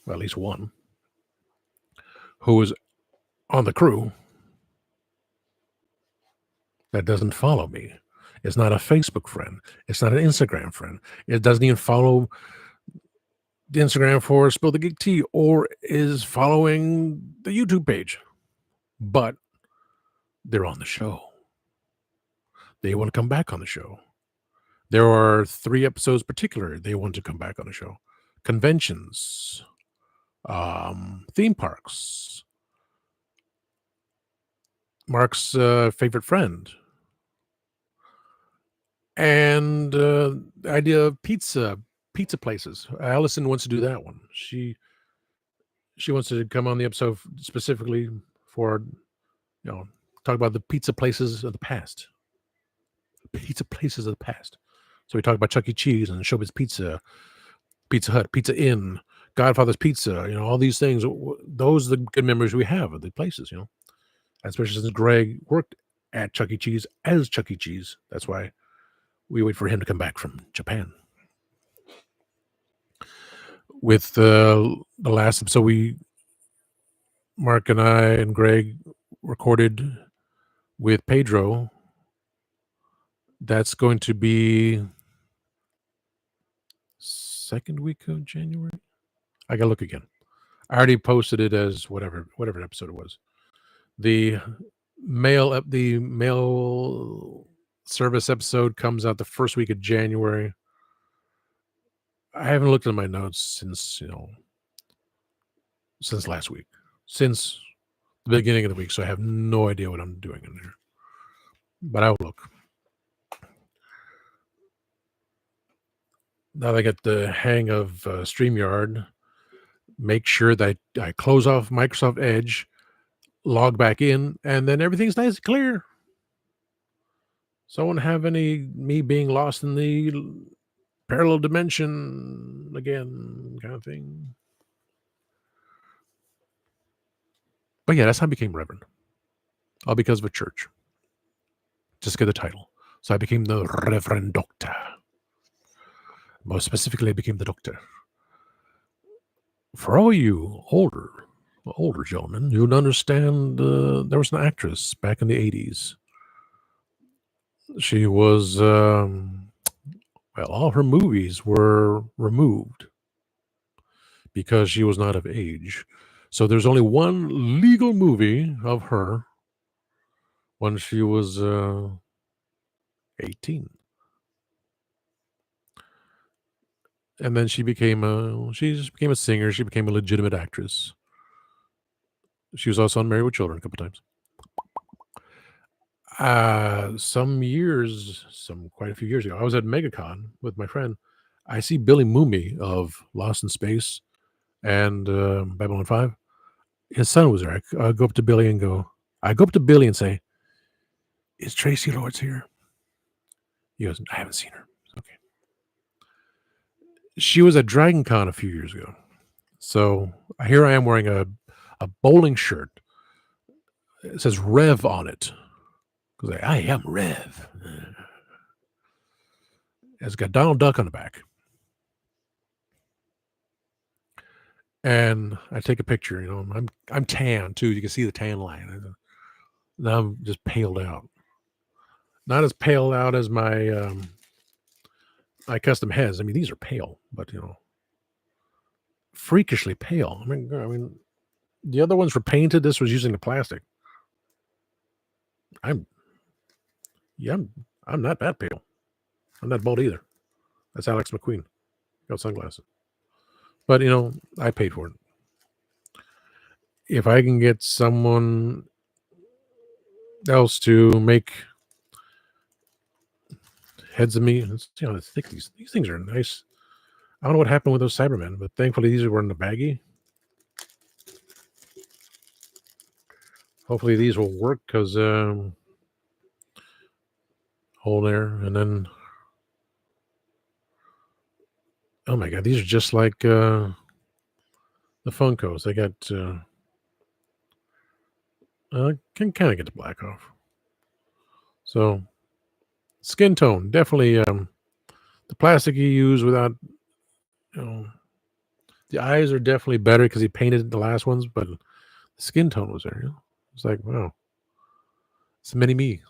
well, at least one, who is on the crew that doesn't follow me. It's not a Facebook friend. It's not an Instagram friend. It doesn't even follow the Instagram for Spill the Geek Tea or is following the YouTube page. But they're on the show. They want to come back on the show. There are 3 episodes particular they want to come back on the show. Conventions, theme parks, Mark's favorite friend, and the idea of pizza places. Allison wants to do that one. She wants to come on the episode specifically for talk about the pizza places of the past. Pizza places of the past. So we talk about Chuck E. Cheese and Showbiz Pizza, Pizza Hut, Pizza Inn, Godfather's Pizza, all these things. Those are the good memories we have of the places, especially since Greg worked at Chuck E. Cheese as Chuck E. Cheese. That's why we wait for him to come back from Japan. With the last episode, Mark and I and Greg recorded with Pedro. That's going to be second week of January. I gotta look again. I already posted it as whatever episode it was. The mail service episode comes out the first week of January. I haven't looked at my notes since last week, since the beginning of the week, so I have no idea what I'm doing in there. But I will look. Now that I get the hang of StreamYard, make sure that I close off Microsoft Edge, log back in, and then everything's nice and clear. So I won't have me being lost in the parallel dimension again kind of thing. But yeah, that's how I became Reverend. All because of a church. Just get the title. So I became the Reverend Doctor. More specifically, I became the Doctor. For all you older gentlemen, you'd understand there was an actress back in the 80s. She was, all her movies were removed because she was not of age. So there's only one legal movie of her when she was 18. And then she just became a singer. She became a legitimate actress. She was also on Married with Children a couple times. Quite a few years ago, I was at MegaCon with my friend. I see Billy Mooney of Lost in Space and Babylon 5. His son was there. I go up to Billy and say, "Is Tracy Lords here?" He goes, "I haven't seen her." Okay. She was at Dragon Con a few years ago. So here I am wearing a bowling shirt. It says Rev on it. Because I am Rev. It's got Donald Duck on the back. And I take a picture, I'm tan too. You can see the tan line. Now I'm just paled out. Not as pale out as my custom heads. I mean, these are pale, but freakishly pale. I mean, the other ones were painted. This was using the plastic. I'm not that pale. I'm not bald either. That's Alex McQueen. Got sunglasses. But I paid for it. If I can get someone else to make heads of me, I think these things are nice. I don't know what happened with those Cybermen, but thankfully these were in the baggie. Hopefully these will work because hole there, and then oh my god, these are just like the Funkos. They got can kind of get the black off. So skin tone, definitely the plastic you use without the eyes are definitely better because he painted the last ones, but the skin tone was there. It's like, wow, it's a mini me.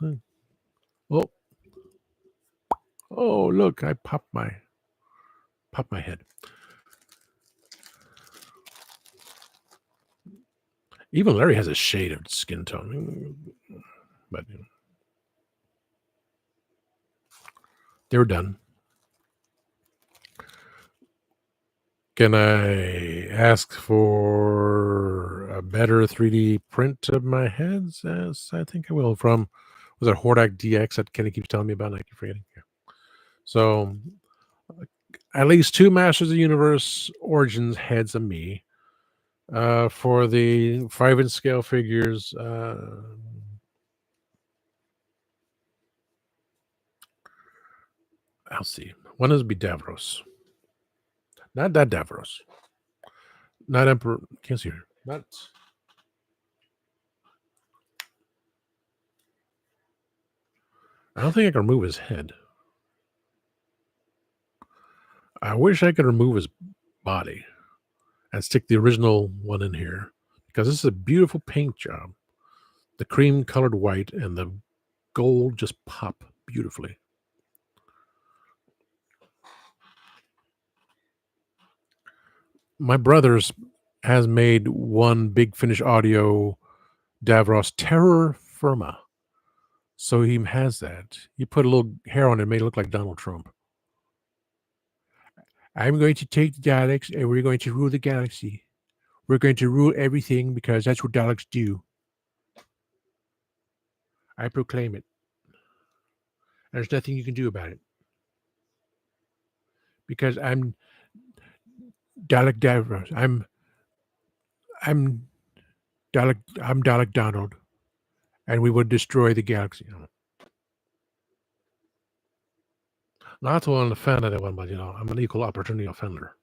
Oh, look, I popped my head. Even Larry has a shade of skin tone, but they were done. Can I ask for a better 3D print of my heads? Yes, I think I will. Was it Hordak DX that Kenny keeps telling me about? And I keep forgetting. Yeah. So, at least 2 Masters of the Universe Origins heads of me. For the 5-inch scale figures, I'll see. One is be Davros. Not that Davros. Not Emperor. Can't see her. Not. I don't think I can remove his head. I wish I could remove his body and stick the original one in here because this is a beautiful paint job. The cream colored white and the gold just pop beautifully. My brother's has made one Big Finish Audio Davros Terror Firma. So he has that. He put a little hair on it, made it look like Donald Trump. I'm going to take the Daleks and we're going to rule the galaxy. We're going to rule everything because that's what Daleks do. I proclaim it. There's nothing you can do about it. Because I'm Dalek Davros. I'm Dalek Donald. And we would destroy the galaxy. Not to offend anyone, but I'm an equal opportunity offender.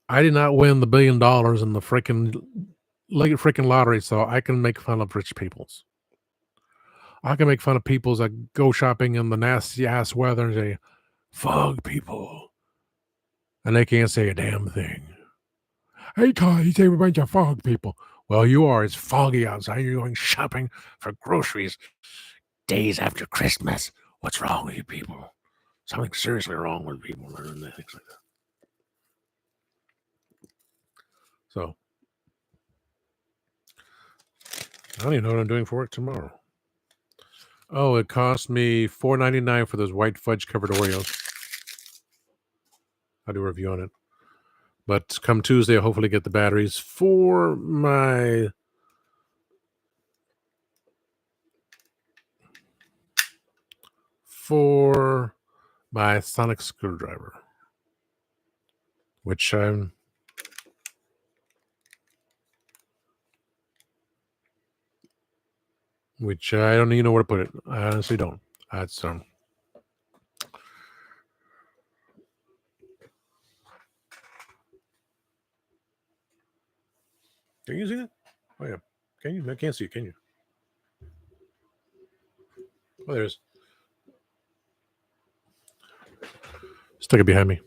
I did not win the $1 billion in the freaking lottery, so I can make fun of rich peoples. I can make fun of peoples that go shopping in the nasty ass weather and say, "Fog people," and they can't say a damn thing. Hey, Todd, you say we're a bunch of fog people. Well, you are. It's foggy outside. You're going shopping for groceries days after Christmas. What's wrong with you people? Something seriously wrong with people. And things like that. So, I don't even know what I'm doing for work tomorrow. Oh, it cost me $4.99 for those white fudge covered Oreos. I'll do a review on it. But come Tuesday, I'll hopefully get the batteries for my sonic screwdriver, which I don't even know where to put it. I honestly don't. That's Can you see that? Oh yeah. Can you? I can't see it. Can you? Oh, there's. Stuck it behind me.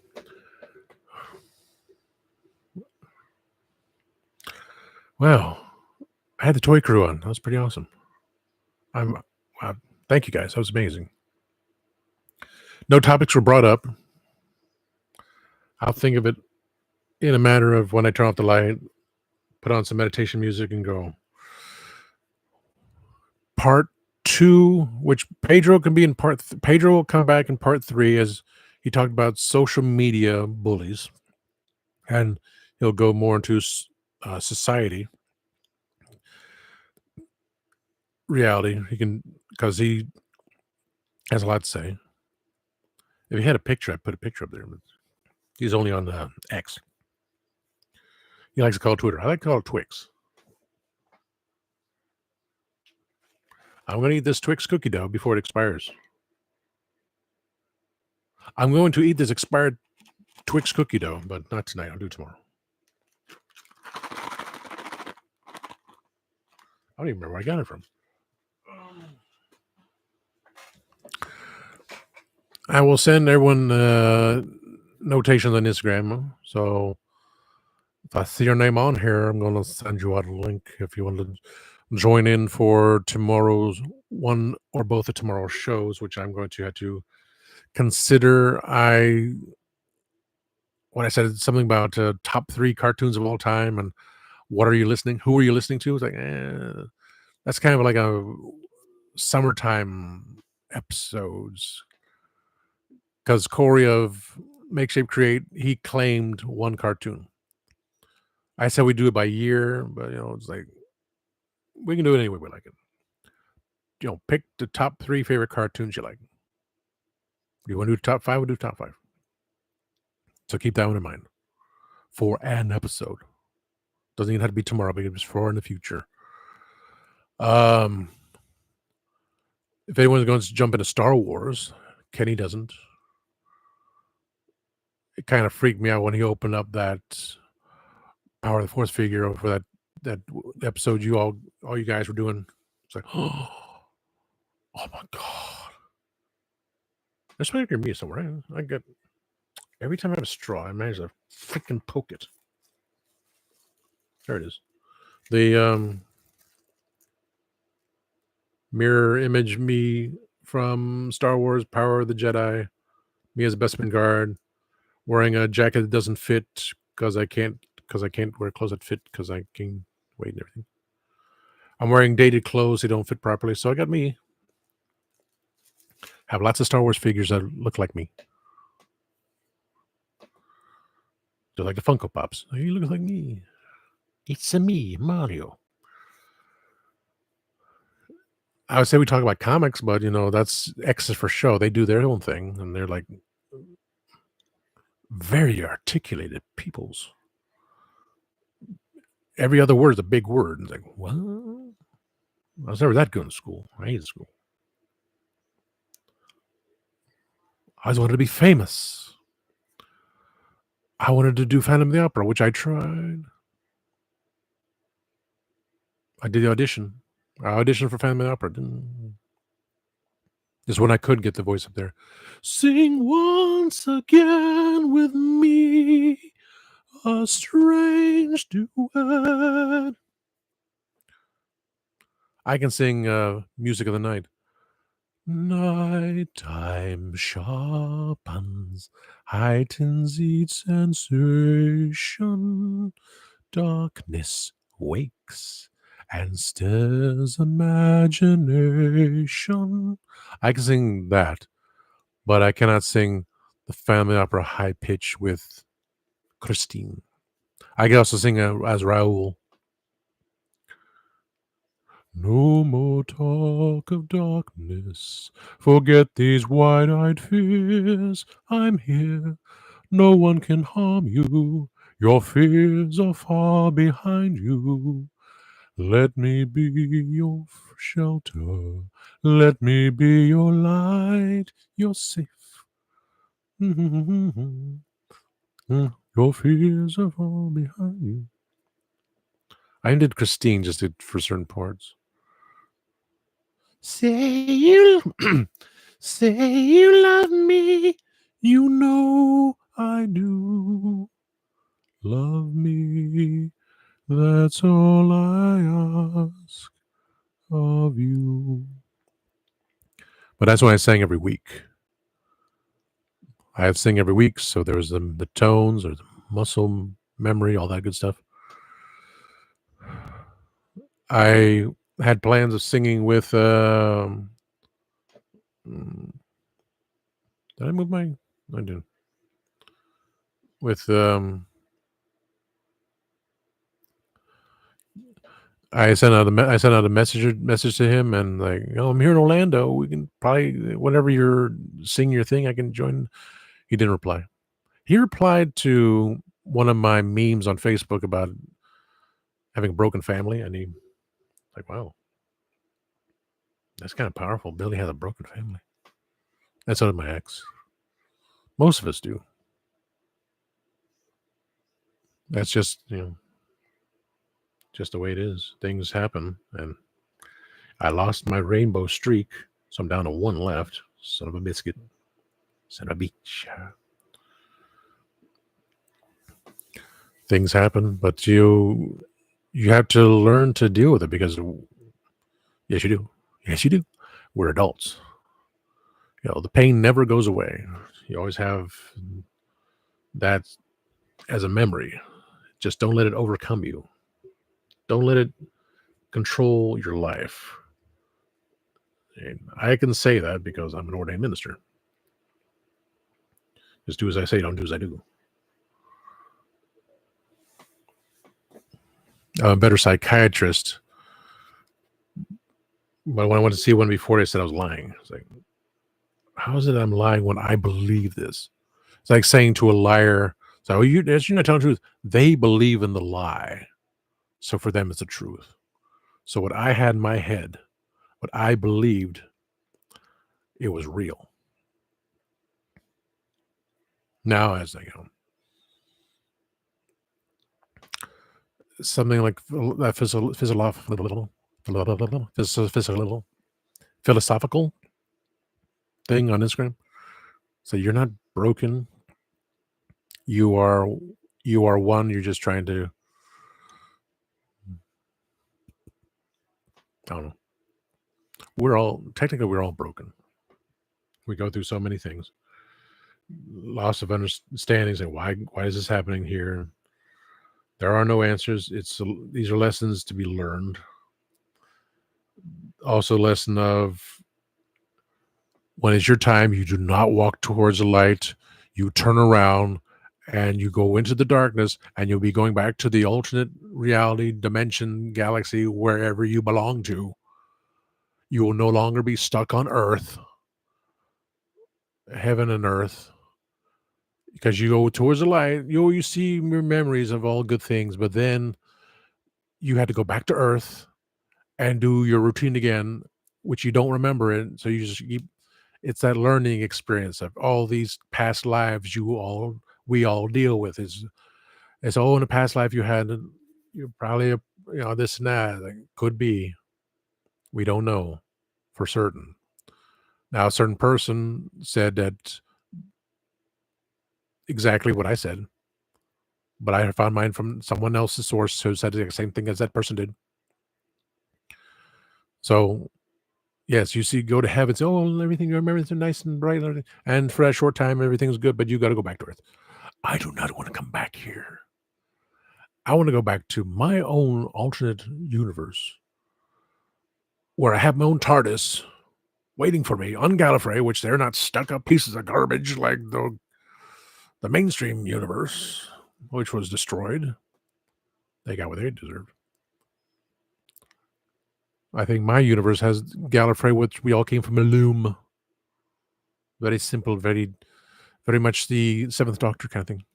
Wow. I had the toy crew on. That was pretty awesome. Wow. Thank you guys. That was amazing. No topics were brought up. I'll think of it in a matter of when I turn off the light, put on some meditation music, and go. Part 2, which Pedro can be in Pedro will come back in part 3 as he talked about social media bullies, and he'll go more into society reality. He can, because he has a lot to say. If he had a picture, I'd put a picture up there. But he's only on X. He likes to call it Twitter. I like to call it Twix. I'm going to eat this Twix cookie dough before it expires. I'm going to eat this expired Twix cookie dough, but not tonight. I'll do it tomorrow. I don't even remember where I got it from. I will send everyone notations on Instagram. So if I see your name on here, I'm going to send you out a link if you want to join in for tomorrow's one or both of tomorrow's shows, which I'm going to have to consider. When I said something about top 3 cartoons of all time and what are you listening? Who are you listening to? It's like, that's kind of like a summertime episodes. Because Corey of Make Shape Create, he claimed one cartoon. I said we do it by year, but it's like we can do it any way we like it. Pick the top 3 favorite cartoons you like. You want to do top 5? We'll do top 5. So keep that one in mind for an episode. Doesn't even have to be tomorrow, but it's for in the future. If anyone's going to jump into Star Wars, Kenny doesn't. It kind of freaked me out when he opened up that Power of the Force figure for that episode all you guys were doing. It's like, oh my god. There's something near me somewhere. I get every time I have a straw, I manage to freaking poke it. There it is. The mirror image me from Star Wars Power of the Jedi. Me as a Bespin guard, wearing a jacket that doesn't fit because I can't wear clothes that fit because I gain weight and everything. I'm wearing dated clothes that don't fit properly, so I got me. have lots of Star Wars figures that look like me. They're like the Funko Pops. He looks like me. It's a me, Mario. I would say we talk about comics, but that's X is for show. They do their own thing, and they're like very articulated peoples. Every other word is a big word. It's like, what? I was never that good in school. I hated school. I always wanted to be famous. I wanted to do Phantom of the Opera, which I tried. I did the audition. I auditioned for Phantom of the Opera. Just when I could get the voice up there. Sing once again with me, a strange duet. I can sing Music of the Night. Nighttime sharpens, heightens each sensation. Darkness wakes and stirs imagination. I can sing that, but I cannot sing the family opera high pitch with Christine. I can also sing as Raoul. No more talk of darkness. Forget these wide-eyed fears. I'm here. No one can harm you. Your fears are far behind you. Let me be your shelter. Let me be your light. You're safe. Your fears are far behind you. I did Christine just for certain parts. Say you say you love me. You know I do. Love me. That's all I ask of you. But that's what I sang every week. I had to sing every week, so there was the tones or the muscle memory, all that good stuff. I had plans of singing with did I move my I did with I sent out a message to him, and like, I'm here in Orlando. We can probably whenever you're sing your thing, I can join. He didn't reply. He replied to one of my memes on Facebook about having a broken family, and he like, wow, that's kind of powerful. Billy has a broken family. That's out of my ex. Most of us do. That's just just the way it is. Things happen, and I lost my rainbow streak, so I'm down to one left. Son of a biscuit. Son of a beach. Things happen, but you have to learn to deal with it because yes, you do. Yes, you do. We're adults. The pain never goes away. You always have that as a memory. Just don't let it overcome you. Don't let it control your life. And I can say that because I'm an ordained minister. Just do as I say, don't do as I do. I'm a better psychiatrist. But when I went to see one before, they said I was lying. It's like, how is it I'm lying when I believe this? It's like saying to a liar, so you're not telling the truth. They believe in the lie. So for them, it's the truth. So what I had in my head, what I believed, it was real. Now, as I go, something like that philosophical thing on Instagram. So you're not broken. You are one. You're just trying to, I don't know. We're all broken. We go through so many things. Loss of understanding. Like, why is this happening here? There are no answers. These are lessons to be learned. Also, lesson of When it's your time, you do not walk towards the light. You turn around and you go into the darkness, and you'll be going back to the alternate reality, dimension, galaxy, wherever you belong to. You will no longer be stuck on Earth, heaven and earth, because you go towards the light. You see your memories of all good things, but then you had to go back to Earth and do your routine again, which you don't remember it. So you just keep. It's that learning experience of all these past lives we all deal with. It's all in a past life you had. You're probably this and that. Like, could be. We don't know for certain. Now, a certain person said that exactly what I said, but I found mine from someone else's source who said the same thing as that person did. So, yes, you see, go to heaven, say, "Oh, everything you remember is nice and bright, and everything." And for that short time, everything's good, but you got to go back to Earth. I do not want to come back here. I want to go back to my own alternate universe where I have my own TARDIS waiting for me on Gallifrey, which they're not stuck up pieces of garbage like the mainstream universe, which was destroyed. They got what they deserved. I think my universe has Gallifrey, which we all came from a loom. Very simple, very, very much the Seventh Doctor kind of thing,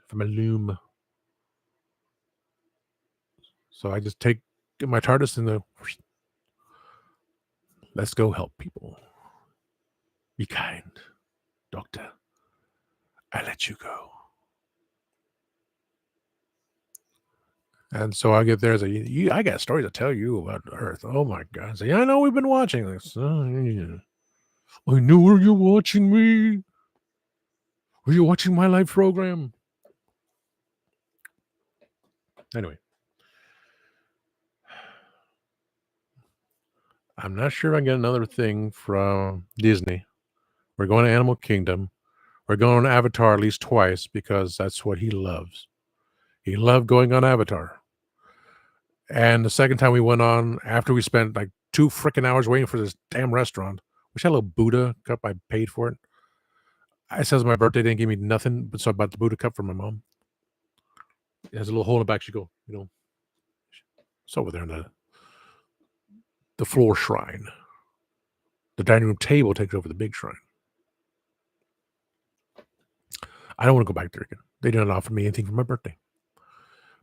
from a loom. So I just take my TARDIS and let's go help people. Be kind, Doctor. I let you go. And so I get there and say, I got stories to tell you about Earth. Oh my God. I say, I know we've been watching this. Yeah. I knew were you watching me? Were you watching my live program? Anyway. I'm not sure if I get another thing from Disney. We're going to Animal Kingdom. We're going on Avatar at least twice because that's what he loves. He loved going on Avatar. And the second time we went on, after we spent like 2 freaking hours waiting for this damn restaurant, which had a little Buddha cup, I paid for it. I says my birthday didn't give me nothing, but so I bought the Buddha cup for my mom. It has a little hole in the back. She go, it's over there in the floor shrine. The dining room table takes over the big shrine. I don't want to go back there again. They didn't offer me anything for my birthday.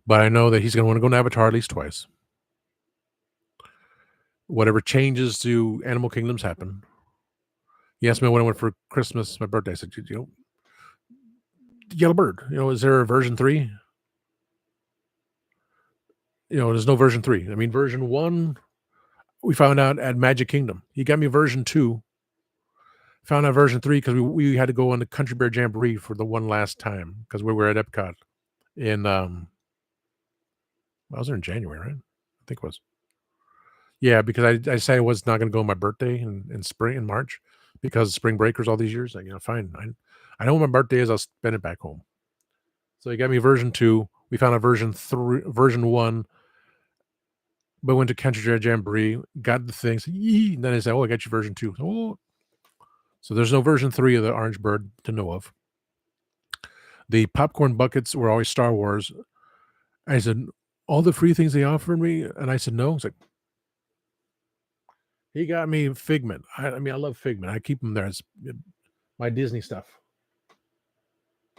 But I know that he's going to want to go to Avatar at least twice. Whatever changes to Animal Kingdoms happen. He asked me when I went for Christmas, my birthday. I said, Yellow Bird, is there a version 3? There's no version 3. I mean, version 1, we found out at Magic Kingdom. He got me version 2. Found out version 3 because we had to go on the Country Bear Jamboree for the one last time because we were at Epcot in, I was there in January, right? I think it was. Yeah, because I decided I was not going to go on my birthday in spring, in March, because spring breakers all these years. Like, fine. I know when my birthday is, I'll spend it back home. So he got me version 2. We found out version 1. But went to Country Bear Jamboree, got the things. And then I said, I got you version 2. Oh. So there's no version 3 of the Orange Bird to know of. The popcorn buckets were always Star Wars. I said, all the free things they offered me? And I said, no. It's like, he got me Figment. I mean, I love Figment. I keep them there. It's my Disney stuff.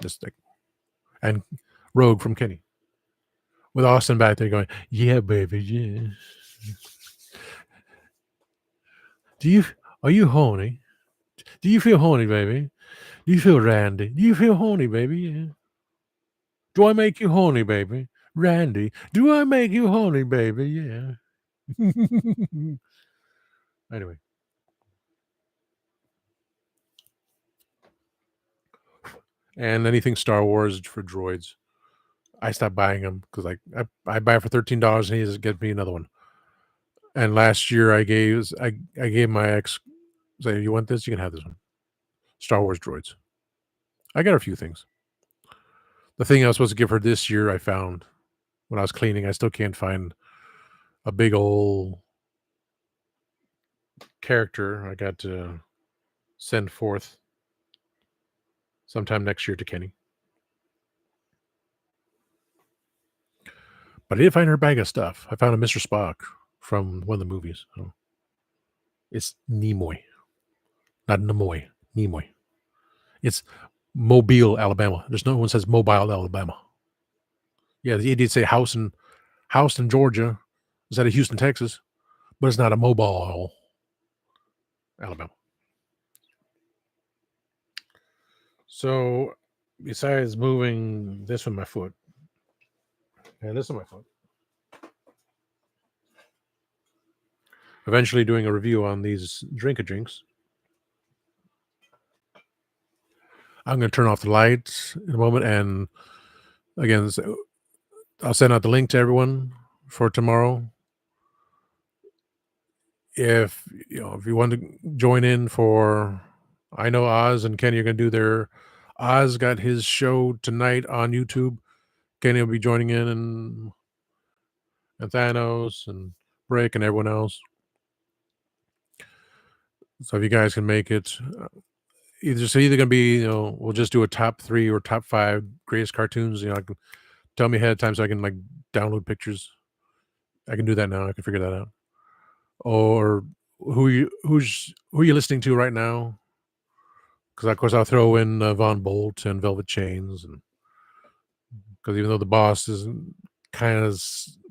Just like, and Rogue from Kenny. With Austin back there going, yeah, baby, yeah. Are you horny? Do you feel horny, baby? Do you feel Randy? Do you feel horny, baby? Yeah. Do I make you horny, baby? Randy, do I make you horny, baby? Yeah. Anyway. And anything Star Wars for droids, I stopped buying them because I buy it for $13 and he just gives me another one. And last year I gave my ex, say, you want this? You can have this one. Star Wars droids. I got a few things. The thing I was supposed to give her this year, I found when I was cleaning. I still can't find a big old character. I got send forth sometime next year to Kenny. But I did find her bag of stuff. I found a Mr. Spock from one of the movies. Oh. It's Nimoy. Not Nimoy. Nimoy. It's Mobile, Alabama. There's no one says Mobile, Alabama. Yeah, the idiot say Houston, Georgia, instead of Houston, Texas, but it's not a Mobile, Alabama. So, besides moving this with my foot, and this is my foot, eventually doing a review on these drink-a-drinks, I'm going to turn off the lights in a moment, and again, I'll send out the link to everyone for tomorrow. If you want to join in for, I know Oz and Kenny are going to do their. Oz got his show tonight on YouTube. Kenny will be joining in, and Thanos and Brick and everyone else. So if you guys can make it, either going to be, we'll just do a top 3 or top 5 greatest cartoons. I can tell me ahead of time so I can like download pictures. I can do that now. I can figure that out. Or who you listening to right now? Because of course I'll throw in Von Bolt and Velvet Chains, and because even though the boss is kind of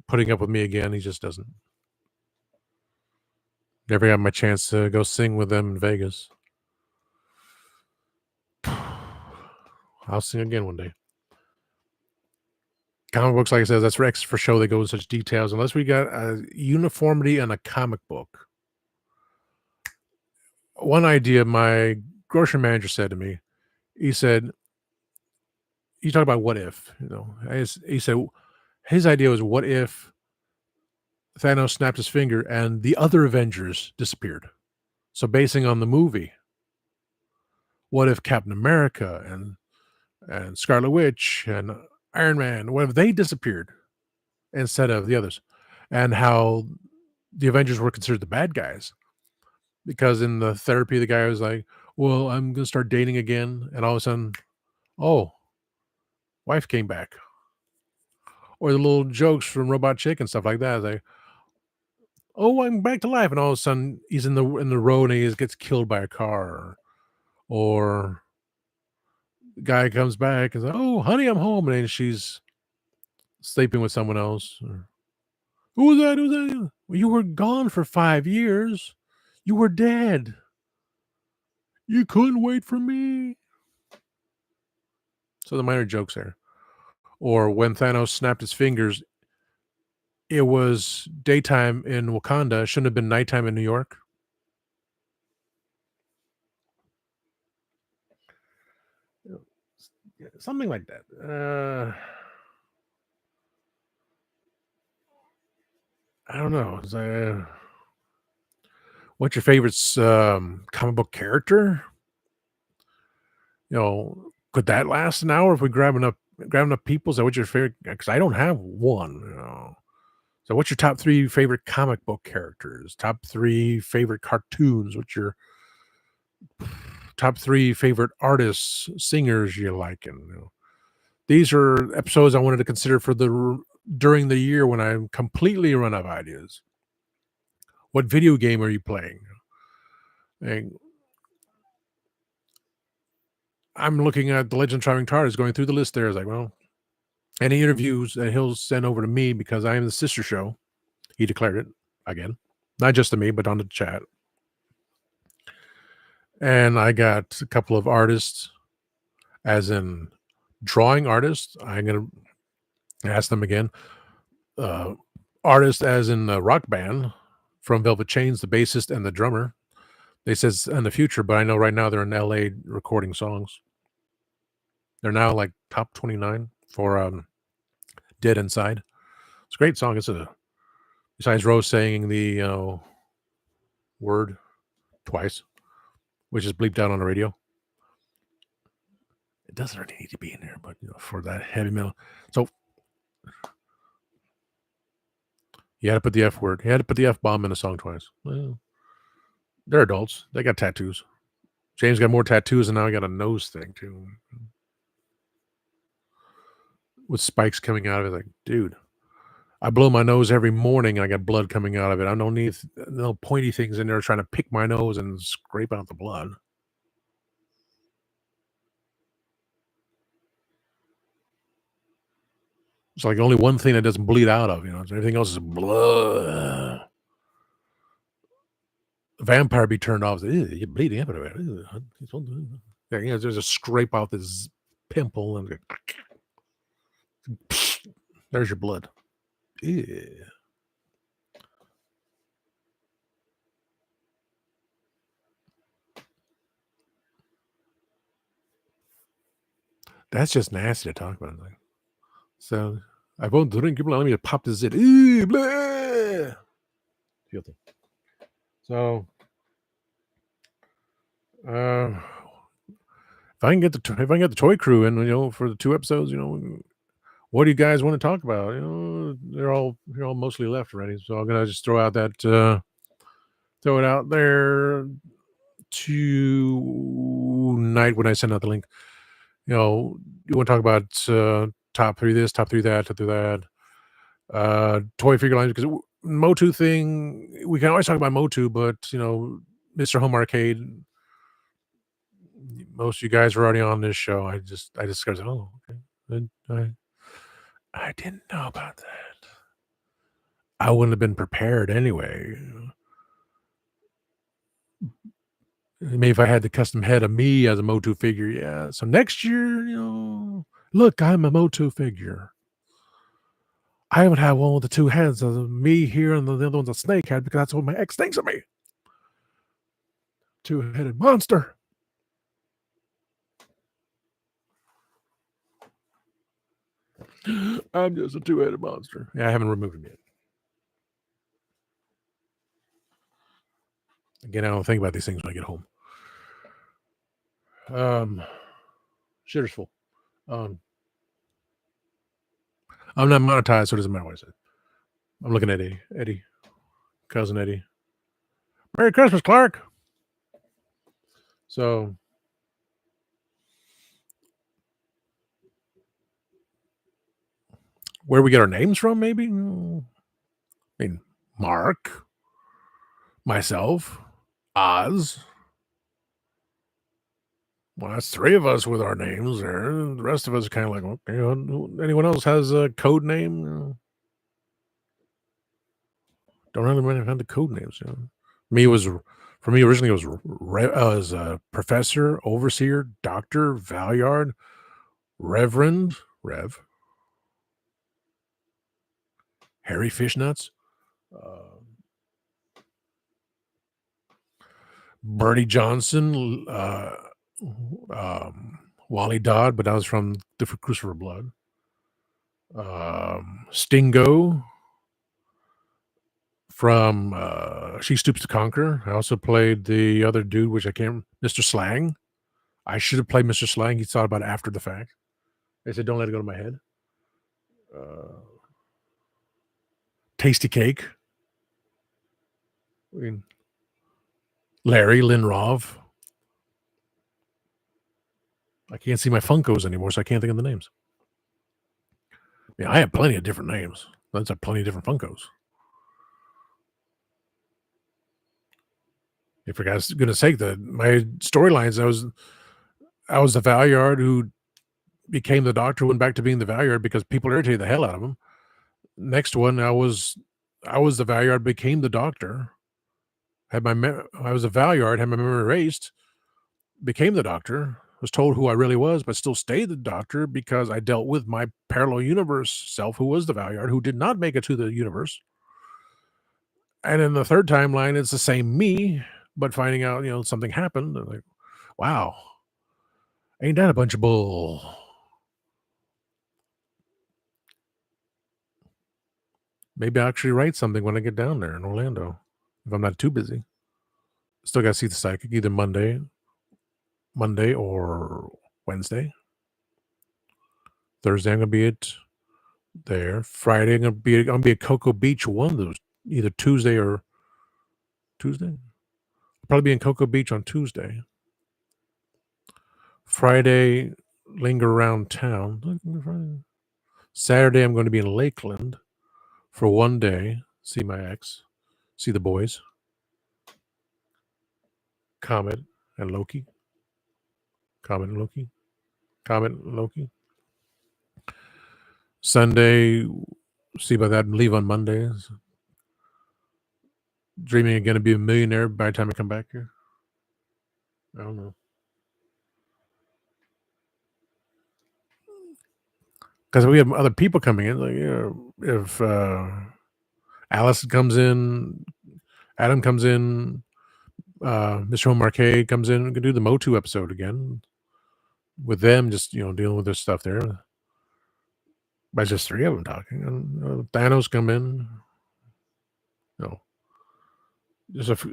putting up with me again, he just doesn't. Never got my chance to go sing with them in Vegas. I'll sing again one day. Comic books, like I said, that's for show. They go in such details. Unless we got a uniformity in a comic book. One idea my grocery manager said to me, he said, you talk about what if, he said his idea was what if Thanos snapped his finger and the other Avengers disappeared. So basing on the movie, what if Captain America and Scarlet Witch and Iron Man, what if they disappeared instead of the others? And how the Avengers were considered the bad guys. Because in the therapy, the guy was like, well, I'm going to start dating again. And all of a sudden, oh, wife came back. Or the little jokes from Robot Chick and stuff like that. It's like, oh, I'm back to life. And all of a sudden, he's in the road and he gets killed by a car. Or the guy comes back and says, oh, honey, I'm home. And then she's sleeping with someone else. Or, Who was that? Well, you were gone for 5 years. You were dead. You couldn't wait for me. So the minor jokes there. Or when Thanos snapped his fingers, it was daytime in Wakanda. It shouldn't have been nighttime in New York. Something like that. I don't know. What's your favorite comic book character? Could that last an hour if we grab enough people? Is that what's your favorite? Because I don't have one. So what's your top 3 favorite comic book characters? Top 3 favorite cartoons? What's your top 3 favorite artists, singers you like? And these are episodes I wanted to consider for during the year when I'm completely run out of ideas. What video game are you playing? And I'm looking at The Legend of Traveling TARDIS, going through the list there. It's like, well, any interviews that he'll send over to me because I am the sister show. He declared it again, not just to me, but on the chat. And I got a couple of artists, as in drawing artists. I'm going to ask them again. Artist, as in a rock band from Velvet Chains, the bassist and the drummer. They says in the future, but I know right now they're in LA recording songs. They're now like top 29 for Dead Inside. It's a great song. Besides Rose saying the word twice, which is bleeped out on the radio. It doesn't really need to be in there, but for that heavy metal. So you had to put the F word. You had to put the F bomb in a song twice. Well, they're adults. They got tattoos. James got more tattoos, and now I got a nose thing too, with spikes coming out of it. Like, dude, I blow my nose every morning, and I got blood coming out of it. I don't need no pointy things in there trying to pick my nose and scrape out the blood. It's like only one thing that doesn't bleed out of, everything else is blood. The vampire be turned off. You're bleeding everywhere. Yeah, there's a scrape out this pimple and there's your blood. Yeah. That's just nasty to talk about. Like, so I won't drink your blood. Let me pop this in. Ew, blah. Filthy. So, if I can get the toy crew in, for the 2 episodes, what do you guys want to talk about? They're all mostly left already, so I'm gonna just throw it out there tonight when I send out the link. You want to talk about top 3 this, top 3 that, top 3 that. Toy figure lines, because Motu thing, we can always talk about Motu, but Mr. Home Arcade, most of you guys are already on this show. I discovered, oh, okay. I didn't know about that. I wouldn't have been prepared anyway. Maybe if I had the custom head of me as a Motu figure, yeah. So next year, look, I'm a Motu figure. I would have one with the 2 heads of me here and the other one's a snake head because that's what my ex thinks of me. 2-headed monster. I'm just a 2-headed monster. Yeah, I haven't removed him yet. Again, I don't think about these things when I get home. Shitter's full. I'm not monetized, so it doesn't matter what I said. I'm looking at Eddie, cousin Eddie. Merry Christmas, Clark. So, where we get our names from, maybe? I mean, Mark, myself, Oz. Well, that's 3 of us with our names there. The rest of us are kind of like, okay, anyone else has a code name? Don't really have the code names. For me originally it was professor, overseer, doctor, Valyard, Reverend, Rev, Harry Fishnuts, Bertie Johnson, Wally Dodd, but that was from the Crucifer Blood. Stingo from She Stoops to Conquer. I also played the other dude, which I can't. Mr. Slang. I should have played Mr. Slang. He thought about it after the fact. They said, "Don't let it go to my head." Tasty Cake. I mean, Larry Linrov. I can't see my Funkos anymore, so I can't think of the names. Yeah, I have plenty of different names. That's plenty of different Funkos. For God's goodness sake, my storylines, I was the Valyard who became the Doctor, went back to being the Valyard because people irritated the hell out of him. Next one, I was the Valyard, became the Doctor. I was a Valyard, had my memory erased, became the Doctor, was told who I really was, but still stayed the Doctor because I dealt with my parallel universe self, who was the Valyard, who did not make it to the universe. And in the third timeline, it's the same me, but finding out, something happened. And like, wow, ain't that a bunch of bull? Maybe I'll actually write something when I get down there in Orlando, if I'm not too busy. Still got to see the psychic either Monday or Wednesday. Thursday I'm gonna be there. Friday I'm gonna be at Cocoa Beach. One of those, either Tuesday or Tuesday. I'll probably be in Cocoa Beach on Tuesday. Friday, linger around town. Saturday, I'm going to be in Lakeland for one day, see my ex, see the boys, Comet and Loki, Comet and Loki, Comet and Loki. Sunday, see about that, and leave on Mondays. Dreaming of going to be a millionaire by the time I come back here. I don't know. Because we have other people coming in. Like, if Alice comes in, Adam comes in, Mr. Home Arcade comes in, we can do the Motu episode again with them, just dealing with their stuff there. But it's just three of them talking. And, Thanos come in. Just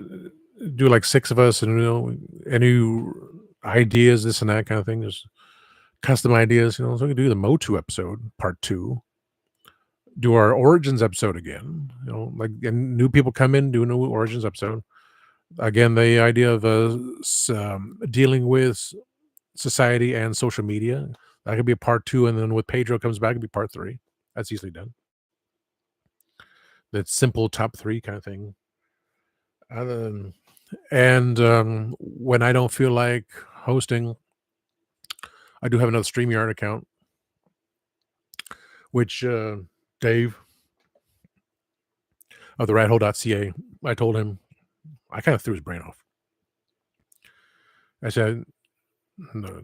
do like six of us, and any ideas, this and that kind of thing. Just custom ideas, so we can do the Motu episode, part 2. Do our Origins episode again, like, and new people come in, do a new Origins episode. Again, the idea of dealing with society and social media, that could be a part 2, and then with Pedro comes back, it'd be part 3. That's easily done. That simple top 3 kind of thing. And when I don't feel like hosting, I do have another StreamYard account, which Dave of the rathole.ca, I told him, I kind of threw his brain off. I said, no.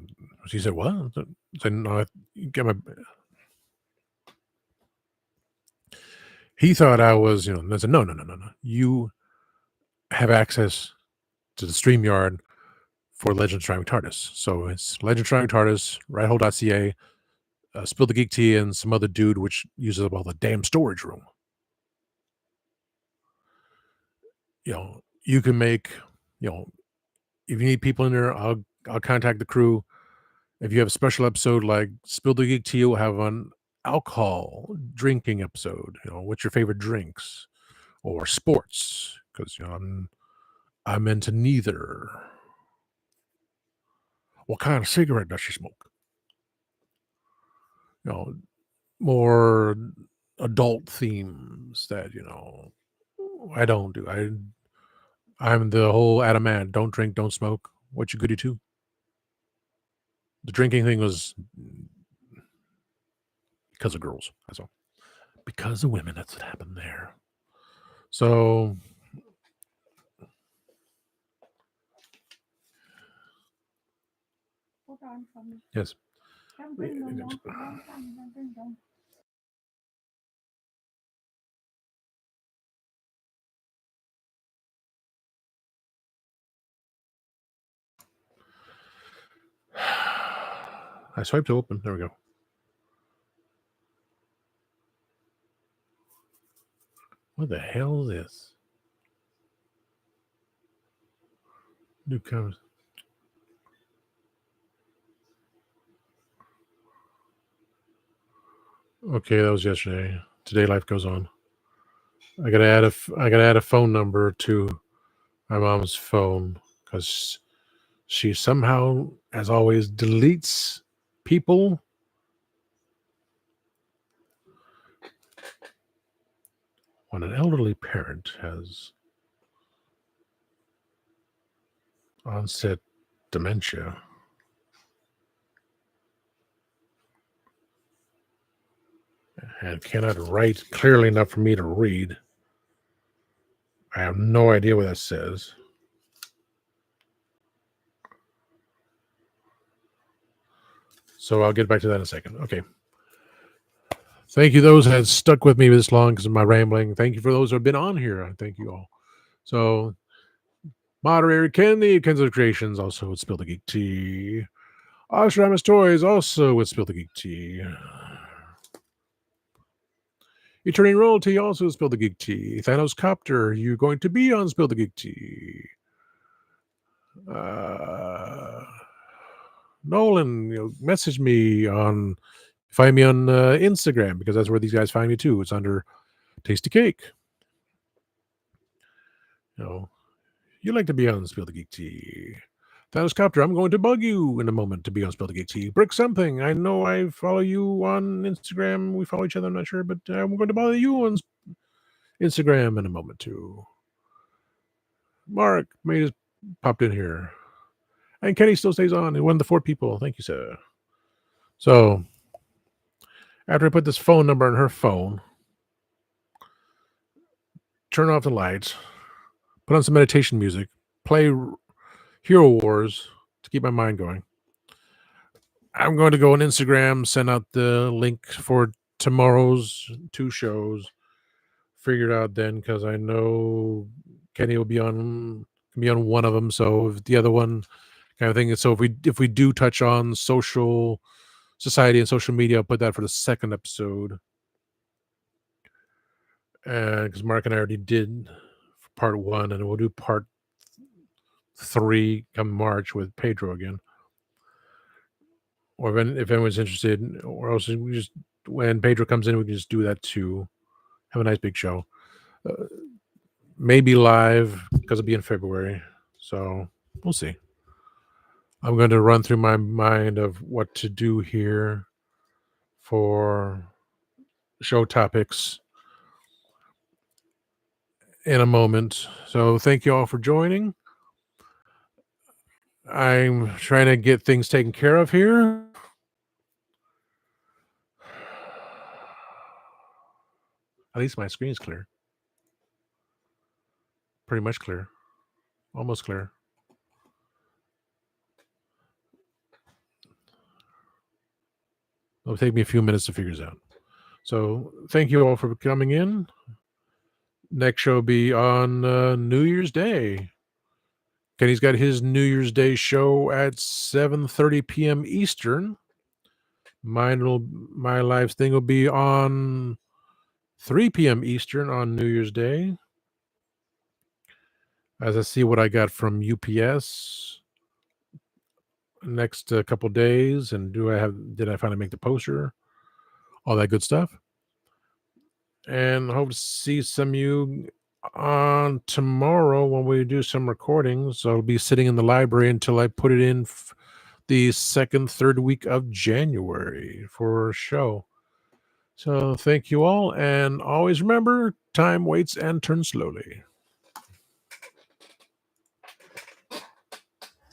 He said, what? I said, no, get my... He thought I was, and I said, no. You have access to the StreamYard for Legends Driving TARDIS. So it's Legends Driving TARDIS, rathole.ca, Spill the Geek Tea, and some other dude which uses up all the damn storage room. You can make, if you need people in there, I'll contact the crew. If you have a special episode like Spill the Geek Tea, we'll have an alcohol drinking episode. What's your favorite drinks, or sports? Because I'm into neither. What kind of cigarette does she smoke? More adult themes that I don't do. I'm the whole Adam, don't drink, don't smoke. What you goody to? The drinking thing was because of girls. That's all. Because of women, that's what happened there. So Hold on for me. yes. Don't bring no more. Don't. I swiped to open. There we go. What the hell is this? New comments. Okay, that was yesterday. Today life goes on. I gotta add a phone number to my mom's phone because she somehow, as always, deletes people. When an elderly parent has onset dementia, and cannot write clearly enough for me to read, I have no idea what that says. So I'll get back to that in a second. Okay. Thank you, those that have stuck with me this long because of my rambling. Thank you for those who have been on here. Thank you all. So, moderator Kenny, Kenzo Creations, also with Spill the Geek Tea. Ostramus Toys, also with Spill the Geek Tea. Eterning Royalty, also with Spill the Geek Tea. Thanos Copter, you're going to be on Spill the Geek Tea. Nolan, message me on... Find me on Instagram, because that's where these guys find me too. It's under Tasty Cake. You like to be on Spill the Geek Tea. Thanos Copter, I'm going to bug you in a moment to be on Spill the Geeksy. Brick something. I know I follow you on Instagram. We follow each other, I'm not sure, but I'm going to bother you on Instagram in a moment too. Mark made us popped in here. And Kenny still stays on. And one of the 4 people. Thank you, sir. So after I put this phone number on her phone, turn off the lights, put on some meditation music, play Hero Wars to keep my mind going. I'm going to go on Instagram, send out the link for tomorrow's 2 shows. Figure it out then, because I know Kenny will be on one of them. So if the other one kind of thing. So if we do touch on social society and social media, I'll put that for the second episode. Because Mark and I already did part 1, and we'll do part 3 come March with Pedro again. Or if anyone's interested, or else we just, when Pedro comes in, we can just do that too. Have a nice big show. Maybe live, because it'll be in February. So we'll see. I'm going to run through my mind of what to do here for show topics in a moment. So thank you all for joining. I'm trying to get things taken care of here. At least my screen is clear. Pretty much clear. Almost clear. It'll take me a few minutes to figure this out. So thank you all for coming in. Next show will be on New Year's Day. Kenny's got his New Year's Day show at 7:30 p.m. Eastern. My live thing will be on 3 p.m. Eastern on New Year's Day. As I see what I got from UPS next couple days, and did I finally make the poster? All that good stuff. And I hope to see some of you on tomorrow when we do some recordings. So I'll be sitting in the library until I put it in the second, third week of January for a show. So thank you all, and always remember, time waits and turns slowly.